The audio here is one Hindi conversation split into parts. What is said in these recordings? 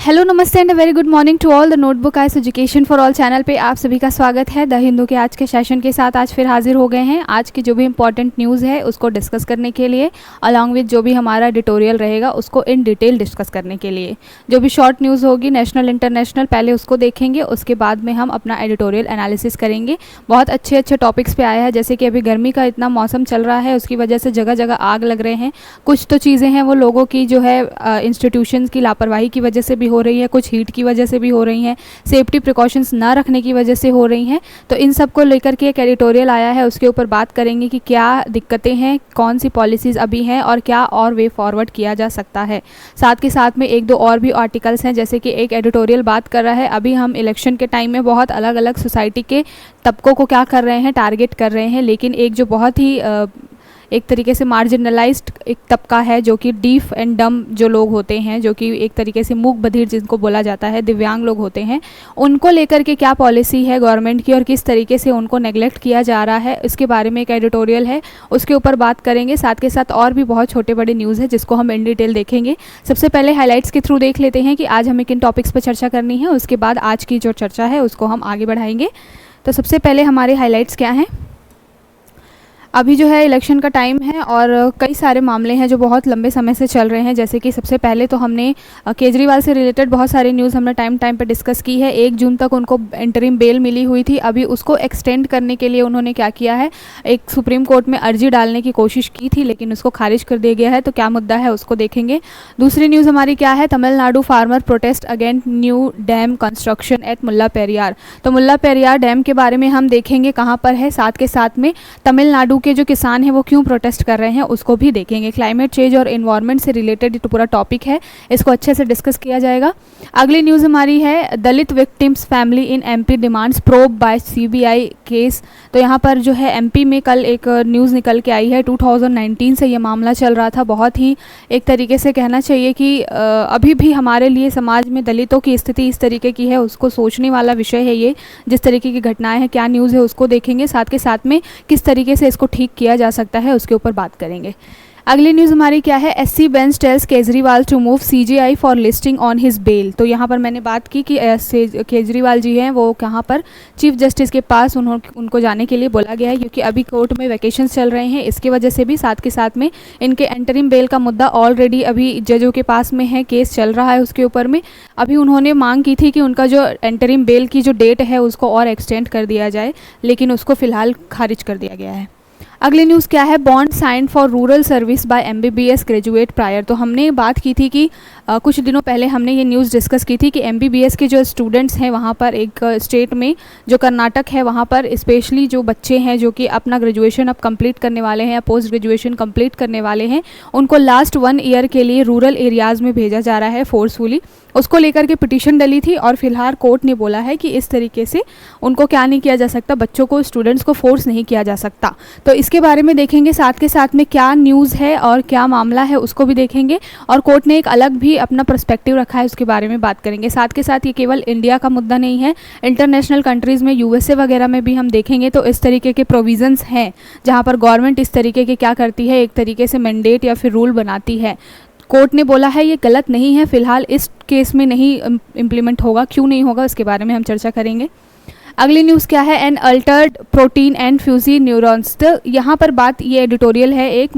हेलो नमस्ते and very good morning to all the notebook ice education for all channel पे आप सभी का स्वागत है। द हिंदू के आज के सेशन के साथ आज फिर हाजिर हो गए हैं। आज की जो भी इंपॉर्टेंट न्यूज़ है उसको डिस्कस करने के लिए, अलॉन्ग विद जो भी हमारा एडिटोरियल रहेगा उसको इन डिटेल डिस्कस करने के लिए। जो भी शॉर्ट न्यूज़ होगी नेशनल इंटरनेशनल पहले उसको देखेंगे, उसके बाद में हम अपना एडिटोरियल एनालिसिस करेंगे। बहुत अच्छे अच्छे टॉपिक्स पे आया है, जैसे कि अभी गर्मी का इतना मौसम चल रहा है, उसकी वजह से जगह जगह आग लग रहे हैं। कुछ तो चीज़ें हैं वो लोगों की जो है इंस्टीट्यूशंस की लापरवाही की वजह से भी हो रही है, कुछ हीट की वजह से भी हो रही हैं, सेफ्टी प्रिकॉशंस ना रखने की वजह से हो रही हैं। तो इन सब को लेकर के एक एडिटोरियल आया है, उसके ऊपर बात करेंगे कि क्या दिक्कतें हैं, कौन सी पॉलिसीज़ अभी हैं और क्या और वे फॉरवर्ड किया जा सकता है। साथ के साथ में एक दो और भी आर्टिकल्स हैं, जैसे कि एक एडिटोरियल बात कर रहा है अभी हम इलेक्शन के टाइम में बहुत अलग अलग सोसाइटी के तबकों को क्या कर रहे हैं, टारगेट कर रहे हैं, लेकिन एक जो बहुत ही एक तरीके से मार्जिनलाइज्ड एक तबका है जो कि डीफ एंड डम जो लोग होते हैं, जो कि एक तरीके से मूक बधिर जिनको बोला जाता है, दिव्यांग लोग होते हैं, उनको लेकर के क्या पॉलिसी है गवर्नमेंट की और किस तरीके से उनको नेग्लेक्ट किया जा रहा है, इसके बारे में एक एडिटोरियल है, उसके ऊपर बात करेंगे। साथ के साथ और भी बहुत छोटे बड़े न्यूज़ है जिसको हम इन डिटेल देखेंगे। सबसे पहले हाईलाइट्स के थ्रू देख लेते हैं कि आज हमें किन टॉपिक्स पर चर्चा करनी है, उसके बाद आज की जो चर्चा है उसको हम आगे बढ़ाएंगे। तो सबसे पहले हमारे हाईलाइट्स क्या हैं। अभी जो है इलेक्शन का टाइम है और कई सारे मामले हैं जो बहुत लंबे समय से चल रहे हैं, जैसे कि सबसे पहले तो हमने केजरीवाल से रिलेटेड बहुत सारी न्यूज़ हमने टाइम पे डिस्कस की है। 1 जून तक उनको इंटरिम बेल मिली हुई थी, अभी उसको एक्सटेंड करने के लिए उन्होंने क्या किया है, एक सुप्रीम कोर्ट में अर्जी डालने की कोशिश की थी लेकिन उसको खारिज कर दिया गया है। तो क्या मुद्दा है उसको देखेंगे। दूसरी न्यूज़ हमारी क्या है, Tamil Nadu farmer protest against new dam construction at Mulla Periyar. तो मुल्ला पेरियार डैम के बारे में हम देखेंगे कहाँ पर है, साथ के साथ में तमिलनाडु के जो किसान हैं वो क्यों प्रोटेस्ट कर रहे हैं उसको भी देखेंगे। क्लाइमेट चेंज और एनवायरनमेंट से रिलेटेड तो पूरा टॉपिक है, इसको अच्छे से डिस्कस किया जाएगा। अगली न्यूज़ हमारी है, Dalit victims family in MP demands probe by CBI case. तो यहाँ पर जो है एमपी में कल एक न्यूज़ निकल के आई है, 2019 से ये मामला चल रहा था। बहुत ही एक तरीके से कहना चाहिए कि अभी भी हमारे लिए समाज में दलितों की स्थिति इस तरीके की है, उसको सोचने वाला विषय है ये। जिस तरीके की घटनाएं हैं, क्या न्यूज़ है उसको देखेंगे, साथ के साथ में किस तरीके से इसको ठीक किया जा सकता है उसके ऊपर बात करेंगे। अगली न्यूज़ हमारी क्या है, SC bench tells Kejriwal to move CJI for listing on his bail. तो यहाँ पर मैंने बात की कि केजरीवाल जी हैं वो कहाँ पर चीफ जस्टिस के पास उनको जाने के लिए बोला गया है, क्योंकि अभी कोर्ट में वैकेशंस चल रहे हैं, इसकी वजह से भी। साथ के साथ में इनके एंटरिम बेल का मुद्दा ऑलरेडी अभी जजों के पास में है, केस चल रहा है उसके ऊपर में। अभी उन्होंने मांग की थी कि उनका जो एंटरिम बेल की जो डेट है उसको और एक्सटेंड कर दिया जाए, लेकिन उसको फ़िलहाल खारिज कर दिया गया है। अगली न्यूज़ क्या है, bond sign for rural service by MBBS graduate prior. तो हमने बात की थी कि कुछ दिनों पहले हमने ये न्यूज़ डिस्कस की थी कि एमबीबीएस के जो स्टूडेंट्स हैं वहाँ पर एक स्टेट में जो कर्नाटक है वहाँ पर स्पेशली जो बच्चे हैं जो कि अपना ग्रेजुएशन अब कंप्लीट करने वाले हैं या पोस्ट ग्रेजुएशन कंप्लीट करने वाले हैं, उनको लास्ट 1 ईयर के लिए रूरल एरियाज़ में भेजा जा रहा है फोर्सफुली। उसको लेकर के पिटीशन डली थी और फिलहाल कोर्ट ने बोला है कि इस तरीके से उनको क्या नहीं किया जा सकता, बच्चों को, स्टूडेंट्स को फोर्स नहीं किया जा सकता। तो इसके बारे में देखेंगे, साथ के साथ में क्या न्यूज़ है और क्या मामला है उसको भी देखेंगे, और कोर्ट ने एक अलग भी अपना पर्सपेक्टिव रखा है उसके बारे में बात करेंगे। साथ के साथ ये केवल इंडिया का मुद्दा नहीं है, इंटरनेशनल कंट्रीज़ में यूएसए वगैरह में भी हम देखेंगे तो इस तरीके के प्रोविजंस हैं जहाँ पर गवर्नमेंट इस तरीके के क्या करती है, एक तरीके से मैंडेट या फिर रूल बनाती है। कोर्ट ने बोला है ये गलत नहीं है, फिलहाल इस केस में नहीं इम्प्लीमेंट होगा, क्यों नहीं होगा उसके बारे में हम चर्चा करेंगे। अगली न्यूज़ क्या है, an altered protein and fuji neurons. तो यहाँ पर बात, ये एडिटोरियल है एक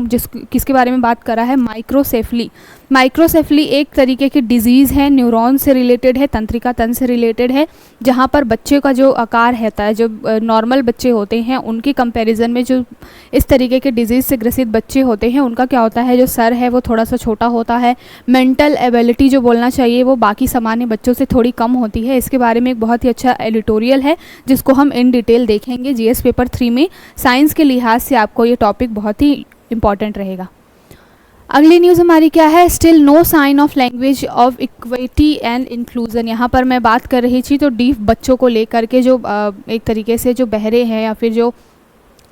किसके बारे में बात कर रहा है, माइक्रोसेफली। माइक्रोसेफली एक तरीके की डिजीज़ है, न्यूरॉन से रिलेटेड है, तंत्रिका तंत्र से रिलेटेड है, जहाँ पर बच्चे का जो आकार रहता है, जो नॉर्मल बच्चे होते हैं उनके कंपैरिजन में जो इस तरीके के डिजीज़ से ग्रसित बच्चे होते हैं उनका क्या होता है, जो सर है वो थोड़ा सा छोटा होता है, मेंटल एबिलिटी जो बोलना चाहिए वो बाकी सामान्य बच्चों से थोड़ी कम होती है। इसके बारे में एक बहुत ही अच्छा एडिटोरियल है जिसको हम इन डिटेल देखेंगे। जीएस पेपर 3 में साइंस के लिहाज से आपको ये टॉपिक बहुत ही इंपॉर्टेंट रहेगा। अगली न्यूज़ हमारी क्या है, still no sign of language of equity and inclusion. यहाँ पर मैं बात कर रही थी तो डीफ बच्चों को लेकर के जो एक तरीके से जो बहरे हैं या फिर जो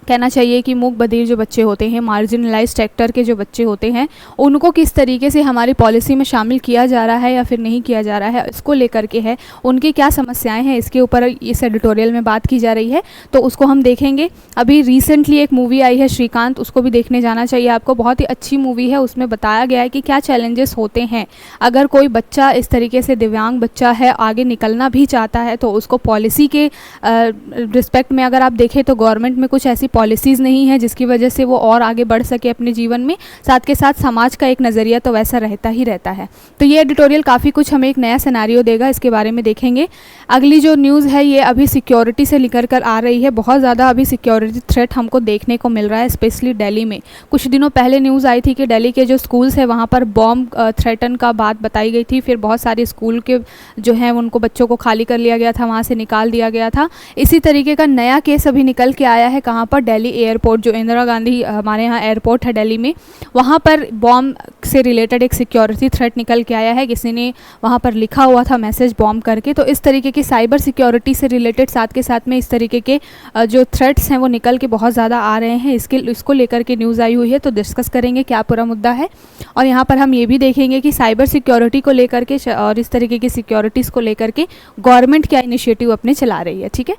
कहना चाहिए कि मूक बधिर जो बच्चे होते हैं, मार्जिनलाइज सेक्टर के जो बच्चे होते हैं, उनको किस तरीके से हमारी पॉलिसी में शामिल किया जा रहा है या फिर नहीं किया जा रहा है, इसको लेकर के है, उनकी क्या समस्याएं हैं, इसके ऊपर इस एडिटोरियल में बात की जा रही है। तो उसको हम देखेंगे। अभी रिसेंटली एक मूवी आई है श्रीकांत, उसको भी देखने जाना चाहिए आपको, बहुत ही अच्छी मूवी है। उसमें बताया गया है कि क्या चैलेंजेस होते हैं अगर कोई बच्चा इस तरीके से दिव्यांग बच्चा है, आगे निकलना भी चाहता है, तो उसको पॉलिसी के रिस्पेक्ट में अगर आप देखें तो गवर्नमेंट में कुछ ऐसी पॉलिसीज़ नहीं है जिसकी वजह से वो और आगे बढ़ सके अपने जीवन में। साथ के साथ समाज का एक नज़रिया तो वैसा रहता ही रहता है। तो ये एडिटोरियल काफ़ी कुछ हमें एक नया सिनेरियो देगा, इसके बारे में देखेंगे। अगली जो न्यूज़ है ये अभी सिक्योरिटी से लेकर कर आ रही है। बहुत ज़्यादा अभी सिक्योरिटी थ्रेट हमको देखने को मिल रहा है, स्पेशली दिल्ली में। कुछ दिनों पहले न्यूज़ आई थी कि दिल्ली के जो स्कूल्स है वहाँ पर बॉम्ब थ्रेटन का बात बताई गई थी। फिर बहुत सारे स्कूल के जो हैं उनको बच्चों को खाली कर लिया गया था, वहाँ से निकाल दिया गया था। इसी तरीके का नया केस अभी निकल के आया है। कहाँ पर? दिल्ली एयरपोर्ट, जो इंदिरा गांधी हमारे यहाँ एयरपोर्ट है दिल्ली में, वहाँ पर बॉम्ब से रिलेटेड एक सिक्योरिटी थ्रेट निकल के आया है। किसी ने वहाँ पर लिखा हुआ था मैसेज बॉम्ब करके। तो इस तरीके की साइबर सिक्योरिटी से रिलेटेड साथ के साथ में इस तरीके के जो थ्रेट्स हैं वो निकल के बहुत ज़्यादा आ रहे हैं। इसको लेकर के न्यूज़ आई हुई है, तो डिस्कस करेंगे क्या पूरा मुद्दा है। और यहाँ पर हम ये भी देखेंगे कि साइबर सिक्योरिटी को लेकर के और इस तरीके की सिक्योरिटीज़ को लेकर के गवर्नमेंट क्या इनिशिएटिव अपने चला रही है। ठीक है,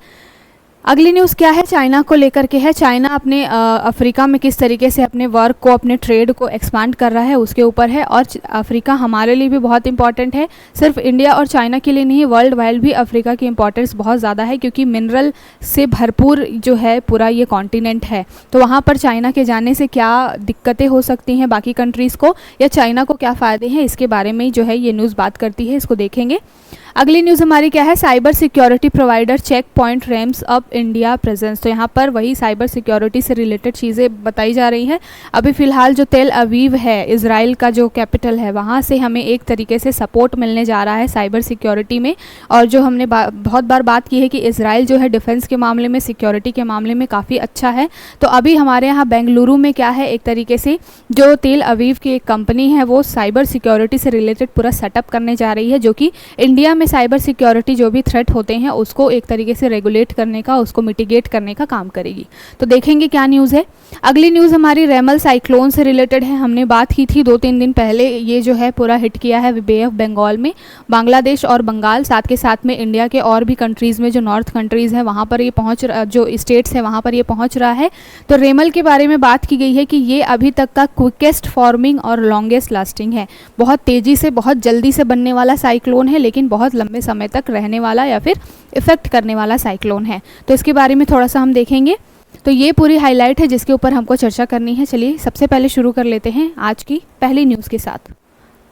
अगली न्यूज़ क्या है? चाइना को लेकर के है। चाइना अपने अफ्रीका में किस तरीके से अपने वर्क को, अपने ट्रेड को एक्सपांड कर रहा है, उसके ऊपर है। और अफ्रीका हमारे लिए भी बहुत इंपॉर्टेंट है, सिर्फ इंडिया और चाइना के लिए नहीं, वर्ल्ड वाइड भी अफ्रीका की इंपॉर्टेंस बहुत ज़्यादा है, क्योंकि मिनरल से भरपूर जो है पूरा ये कॉन्टिनेंट है। तो वहाँ पर चाइना के जाने से क्या दिक्कतें हो सकती हैं बाकी कंट्रीज़ को, या चाइना को क्या फ़ायदे हैं, इसके बारे में जो है ये न्यूज़ बात करती है, इसको देखेंगे। अगली न्यूज़ हमारी क्या है? Cyber security provider Check Point rams up India presence. तो यहाँ पर वही साइबर सिक्योरिटी से रिलेटेड चीज़ें बताई जा रही हैं। अभी फ़िलहाल जो तेल अवीव है, इज़राइल का जो कैपिटल है, वहाँ से हमें एक तरीके से सपोर्ट मिलने जा रहा है साइबर सिक्योरिटी में। और जो हमने बहुत बार बात की है कि इज़राइल जो है डिफेंस के मामले में, सिक्योरिटी के मामले में काफ़ी अच्छा है। तो अभी हमारे यहाँ बेंगलुरु में क्या है, एक तरीके से जो तेल अवीव की एक कंपनी है वो साइबर सिक्योरिटी से रिलेटेड पूरा सेटअप करने जा रही है, जो कि इंडिया में साइबर सिक्योरिटी जो भी थ्रेट होते हैं उसको एक तरीके से रेगुलेट करने का, उसको मिटिगेट करने का काम करेगी। तो देखेंगे क्या न्यूज़ है। अगली न्यूज़ हमारी रेमल साइक्लोन से रिलेटेड है। हमने बात की थी 2-3 दिन पहले, ये जो है पूरा हिट किया है बे ऑफ बंगाल में, बांग्लादेश और बंगाल, साथ के साथ में इंडिया के और भी कंट्रीज़ में, जो नॉर्थ कंट्रीज़ हैं वहाँ पर ये जो स्टेट्स हैं वहाँ पर ये पहुँच रहा है। तो रेमल के बारे में बात की गई है कि ये अभी तक का क्विकेस्ट फॉर्मिंग और लॉन्गेस्ट लास्टिंग है। बहुत तेज़ी से, बहुत जल्दी से बनने वाला साइक्लोन है, लेकिन बहुत लंबे समय तक रहने वाला या फिर इफ़ेक्ट करने वाला साइक्लोन है। तो इसके बारे में थोड़ा सा हम देखेंगे। तो ये पूरी हाईलाइट है जिसके ऊपर हमको चर्चा करनी है। चलिए सबसे पहले शुरू कर लेते हैं आज की पहली न्यूज़ के साथ।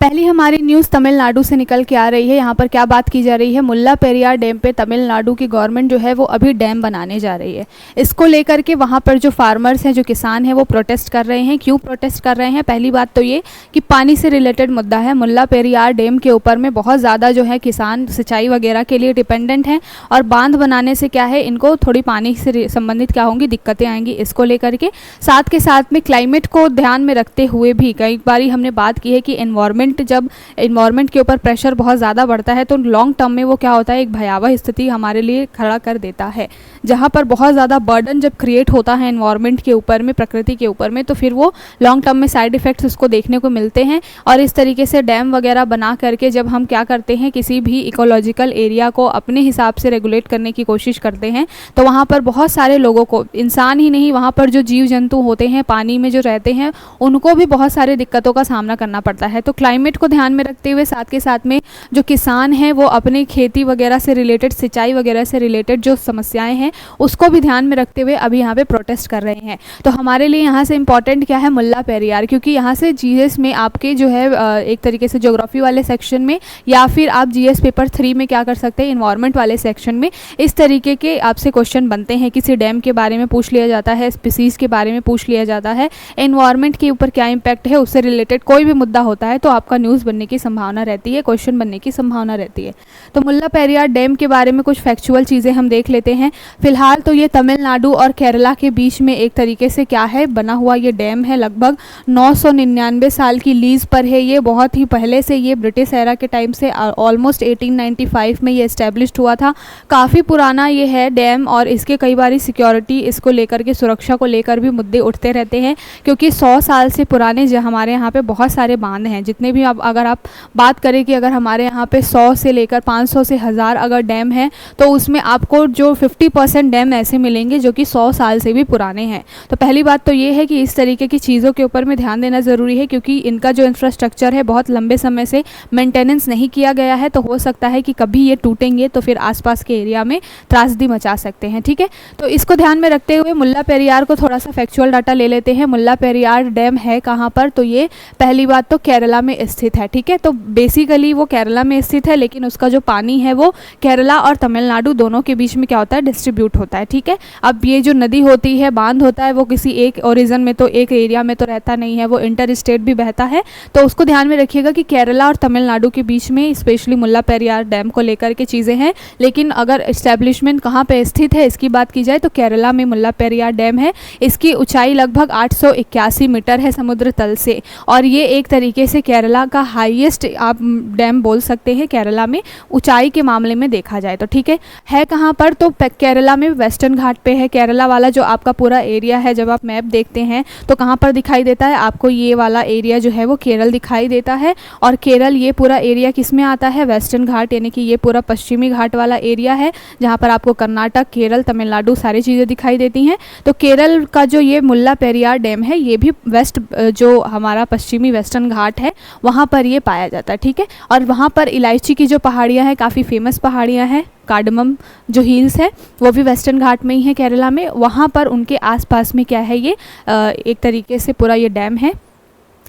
पहली हमारी न्यूज़ तमिलनाडु से निकल के आ रही है। यहाँ पर क्या बात की जा रही है? मुल्ला पेरियार डैम पे तमिलनाडु की गवर्नमेंट जो है वो अभी डैम बनाने जा रही है। इसको लेकर के वहाँ पर जो फार्मर्स हैं, जो किसान हैं, वो प्रोटेस्ट कर रहे हैं। क्यों प्रोटेस्ट कर रहे हैं? पहली बात तो ये कि पानी से रिलेटेड मुद्दा है। मुल्ला पेरियार डैम के ऊपर में बहुत ज़्यादा जो है किसान सिंचाई वगैरह के लिए डिपेंडेंट हैं, और बांध बनाने से क्या है, इनको थोड़ी पानी से संबंधित क्या होंगी, दिक्कतें आएंगी, इसको लेकर के। साथ के साथ में क्लाइमेट को ध्यान में रखते हुए भी कई बारी हमने बात की है कि जब इन्वायरमेंट के ऊपर प्रेशर बहुत ज़्यादा बढ़ता है तो लॉन्ग टर्म में वो क्या होता है, एक भयावह स्थिति हमारे लिए खड़ा कर देता है। जहाँ पर बहुत ज़्यादा बर्डन जब क्रिएट होता है इन्वायरमेंट के ऊपर में, प्रकृति के ऊपर में, तो फिर वो लॉन्ग टर्म में साइड इफ़ेक्ट्स उसको देखने को मिलते हैं। और इस तरीके से डैम वगैरह बना करके जब हम क्या करते हैं, किसी भी इकोलॉजिकल एरिया को अपने हिसाब से रेगुलेट करने की कोशिश करते हैं, तो वहाँ पर बहुत सारे लोगों को, इंसान ही नहीं, वहाँ पर जो जीव जंतु होते हैं, पानी में जो रहते हैं, उनको भी बहुत सारी दिक्कतों का सामना करना पड़ता है। तो क्लाइमेट को ध्यान में रखते हुए साथ के साथ में जो किसान हैं वो अपनी खेती वगैरह से रिलेटेड, सिंचाई वगैरह से रिलेटेड जो समस्याएं हैं उसको भी ध्यान में रखते हुए अभी यहाँ पे प्रोटेस्ट कर रहे हैं। तो हमारे लिए यहाँ से इम्पॉर्टेंट क्या है, मुल्ला पेरियार, क्योंकि यहाँ से जीएस में आपके जो है एक तरीके से ज्योग्राफी वाले सेक्शन में, या फिर आप जीएस पेपर 3 में क्या कर सकते हैं, इन्वायरमेंट वाले सेक्शन में इस तरीके के आपसे क्वेश्चन बनते हैं। किसी डैम के बारे में पूछ लिया जाता है, स्पीसीज के बारे में पूछ लिया जाता है, एनवायरमेंट के ऊपर क्या इम्पैक्ट है, उससे रिलेटेड कोई भी मुद्दा होता है तो आपका आपका न्यूज़ बनने की संभावना रहती है, क्वेश्चन बनने की संभावना रहती है। तो मुल्ला पेरियार डैम के बारे में कुछ फैक्चुअल चीज़ें हम देख लेते हैं। फिलहाल तो ये तमिलनाडु और केरला के बीच में एक तरीके से क्या है बना हुआ ये डैम है। लगभग 999 साल की लीज़ पर है ये। बहुत ही पहले से ये ब्रिटिश एरा के टाइम से ऑलमोस्ट 1895 में ये इस्टेब्लिश्ड हुआ था। काफ़ी पुराना ये है डैम और इसके कई बारी सिक्योरिटी इसको लेकर के, सुरक्षा को लेकर भी मुद्दे उठते रहते हैं, क्योंकि 100 साल से पुराने हमारे यहाँ पे बहुत सारे बांध हैं। जितने भी अब अगर आप बात करें कि अगर हमारे यहाँ पे 100 से लेकर 500 से 1000 अगर डैम है तो उसमें आपको जो 50% डैम ऐसे मिलेंगे जो कि 100 साल से भी पुराने हैं। तो पहली बात तो ये है कि इस तरीके की चीज़ों के ऊपर में ध्यान देना ज़रूरी है, क्योंकि इनका जो इंफ्रास्ट्रक्चर है बहुत लंबे समय से मेंटेनेंस नहीं किया गया है। तो हो सकता है कि कभी ये टूटेंगे तो फिर आसपास के एरिया में त्रासदी मचा सकते हैं। ठीक है, तो इसको ध्यान में रखते हुए मुल्ला पेरियार को थोड़ा सा फैक्चुअल डाटा ले लेते हैं। मुल्ला पेरियार डैम है कहाँ पर, तो ये पहली बात तो केरला में स्थित है। ठीक है, तो बेसिकली वो केरला में स्थित है, लेकिन उसका जो पानी है वो केरला और तमिलनाडु दोनों के बीच में क्या होता है, डिस्ट्रीब्यूट होता है। ठीक है, अब ये जो नदी होती है, बांध होता है, वो किसी एक ओरिजिन में तो एक एरिया में तो रहता नहीं है, वो इंटर स्टेट भी बहता है। तो उसको ध्यान में रखिएगा कि केरला और तमिलनाडु के बीच में स्पेशली मुल्ला पेरियार डैम को लेकर के चीज़ें हैं। लेकिन अगर इस्टेब्लिशमेंट कहाँ पे स्थित है इसकी बात की जाए तो केरला में मुल्ला पेरियार डैम है। इसकी ऊंचाई लगभग 881 मीटर है समुद्र तल से, और ये एक तरीके से केरला का हाईएस्ट आप डैम बोल सकते हैं केरला में ऊंचाई के मामले में देखा जाए तो। ठीक है कहाँ पर, तो केरला में वेस्टर्न घाट पे है। केरला वाला जो आपका पूरा एरिया है, जब आप मैप देखते हैं तो कहाँ पर दिखाई देता है आपको, ये वाला एरिया जो है वो केरल दिखाई देता है। और केरल ये पूरा एरिया किस में आता है, वेस्टर्न घाट, यानी कि ये पूरा पश्चिमी घाट वाला एरिया है जहाँ पर आपको कर्नाटक, केरल, तमिलनाडु सारी चीज़ें दिखाई देती हैं। तो केरल का जो ये मुल्ला पेरियार डैम है ये भी वेस्ट जो हमारा पश्चिमी वेस्टर्न घाट है वहाँ पर ये पाया जाता है। ठीक है, और वहाँ पर इलायची की जो पहाड़ियाँ हैं, काफ़ी फेमस पहाड़ियाँ हैं, कार्डमम जो हिल्स है वो भी वेस्टर्न घाट में ही है केरला में। वहाँ पर उनके आसपास में क्या है, ये एक तरीके से पूरा ये डैम है।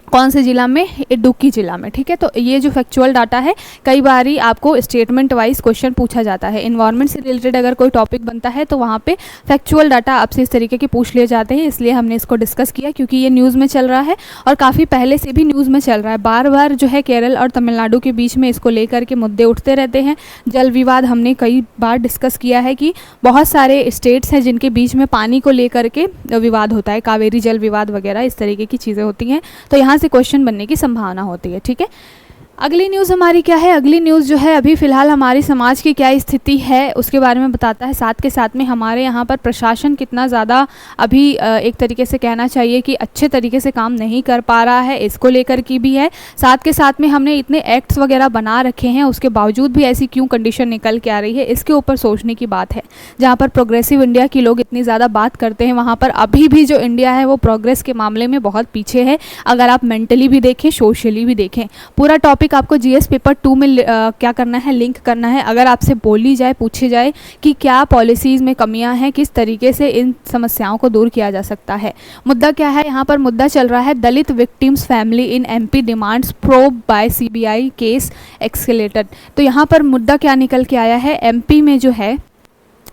कौन से ज़िला में, इडुक्की ज़िला में। ठीक है, तो ये जो फैक्चुअल डाटा है, कई बारी आपको स्टेटमेंट वाइज क्वेश्चन पूछा जाता है। इन्वायरमेंट से रिलेटेड अगर कोई टॉपिक बनता है तो वहाँ पे फैक्चुअल डाटा आपसे इस तरीके के पूछ लिए जाते हैं। इसलिए हमने इसको डिस्कस किया क्योंकि ये न्यूज़ में चल रहा है और काफ़ी पहले से भी न्यूज़ में चल रहा है। बार बार जो है केरल और तमिलनाडु के बीच में इसको लेकर के मुद्दे उठते रहते हैं। जल विवाद हमने कई बार डिस्कस किया है कि बहुत सारे स्टेट्स हैं जिनके बीच में पानी को लेकर के विवाद होता है, कावेरी जल विवाद वगैरह इस तरीके की चीज़ें होती हैं। तो यहाँ से क्वेश्चन बनने की संभावना होती है। ठीक है, अगली न्यूज़ हमारी क्या है, अगली न्यूज़ जो है अभी फ़िलहाल हमारी समाज की क्या स्थिति है उसके बारे में बताता है। साथ के साथ में हमारे यहाँ पर प्रशासन कितना ज़्यादा अभी एक तरीके से कहना चाहिए कि अच्छे तरीके से काम नहीं कर पा रहा है, इसको लेकर की भी है। साथ के साथ में हमने इतने एक्ट्स वगैरह बना रखे हैं, उसके बावजूद भी ऐसी क्यों कंडीशन निकल के आ रही है, इसके ऊपर सोचने की बात है। जहाँ पर प्रोग्रेसिव इंडिया की लोग इतनी ज़्यादा बात करते हैं, वहाँ पर अभी भी जो इंडिया है वो प्रोग्रेस के मामले में बहुत पीछे है। अगर आप मेंटली भी देखें, सोशली भी देखें, पूरा टॉपिक आपको जीएस पेपर 2 में क्या करना है, लिंक करना है। अगर आपसे बोली जाए, पूछे जाए कि क्या पॉलिसीज़ में कमियां हैं, किस तरीके से इन समस्याओं को दूर किया जा सकता है। मुद्दा क्या है, यहाँ पर मुद्दा चल रहा है Dalit victims family in MP demands probe by CBI case escalated. तो यहाँ पर मुद्दा क्या निकल के आया है, एमपी में जो है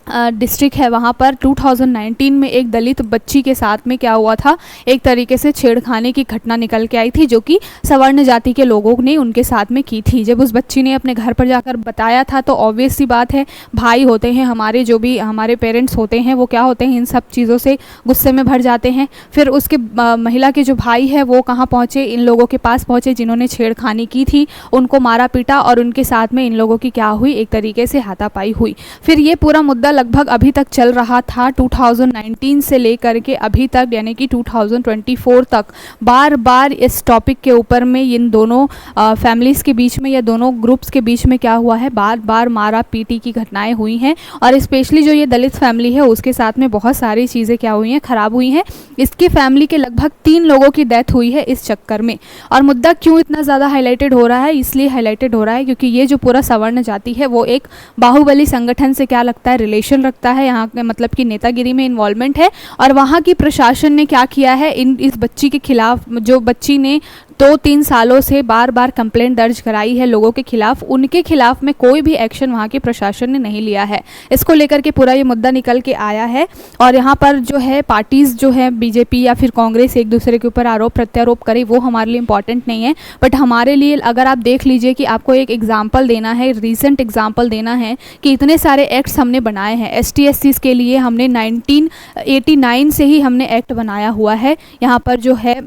डिस्ट्रिक्ट है वहाँ पर 2019 में एक दलित बच्ची के साथ में क्या हुआ था, एक तरीके से छेड़खानी की घटना निकल के आई थी जो कि सवर्ण जाति के लोगों ने उनके साथ में की थी। जब उस बच्ची ने अपने घर पर जाकर बताया था तो ऑब्वियस सी बात है, भाई होते हैं हमारे, जो भी हमारे पेरेंट्स होते हैं वो क्या होते हैं, इन सब चीज़ों से गुस्से में भर जाते हैं। फिर उसके महिला के जो भाई है वो कहाँ पहुँचे, इन लोगों के पास पहुँचे जिन्होंने छेड़खानी की थी, उनको मारा पीटा और उनके साथ में इन लोगों की क्या हुई, एक तरीके से हाथापाई हुई। फिर ये पूरा मुद्दा लगभग अभी तक चल रहा था 2019 से लेकर के अभी तक, यानी कि 2024 तक बार बार इस टॉपिक के ऊपर में इन दोनों फैमिलीज़ के बीच में या दोनों ग्रुप्स के बीच में क्या हुआ है, बार बार मारा पीटी की घटनाएं हुई हैं। और स्पेशली जो ये दलित फैमिली है उसके साथ में बहुत सारी चीज़ें क्या हुई हैं, ख़राब हुई हैं। इसकी फैमिली के लगभग 3 लोगों की डेथ हुई है इस चक्कर में। और मुद्दा क्यों इतना ज़्यादा हाईलाइटेड हो रहा है, इसलिए हाईलाइटेड हो रहा है क्योंकि ये जो पूरा सवर्ण जाति है वो एक बाहुबली संगठन से क्या लगता है, रिलेशन रखता है। यहाँ के मतलब कि नेतागिरी में इन्वॉल्वमेंट है। और वहाँ की प्रशासन ने क्या किया है, इस बच्ची के खिलाफ, जो बच्ची ने 2-3 सालों से बार बार कंप्लेंट दर्ज कराई है लोगों के खिलाफ, उनके खिलाफ में कोई भी एक्शन वहाँ के प्रशासन ने नहीं लिया है। इसको लेकर के पूरा ये मुद्दा निकल के आया है और यहाँ पर जो है पार्टीज़ जो है बीजेपी या फिर कांग्रेस एक दूसरे के ऊपर आरोप प्रत्यारोप करे, वो हमारे लिए इंपॉर्टेंट नहीं है। बट हमारे लिए अगर आप देख लीजिए कि आपको एक एग्जाम्पल देना है, रीसेंट एग्जाम्पल देना है कि इतने सारे एक्ट्स हमने बनाए हैं ST SC के लिए। हमने 1989 से ही हमने एक्ट बनाया हुआ है। यहाँ पर जो है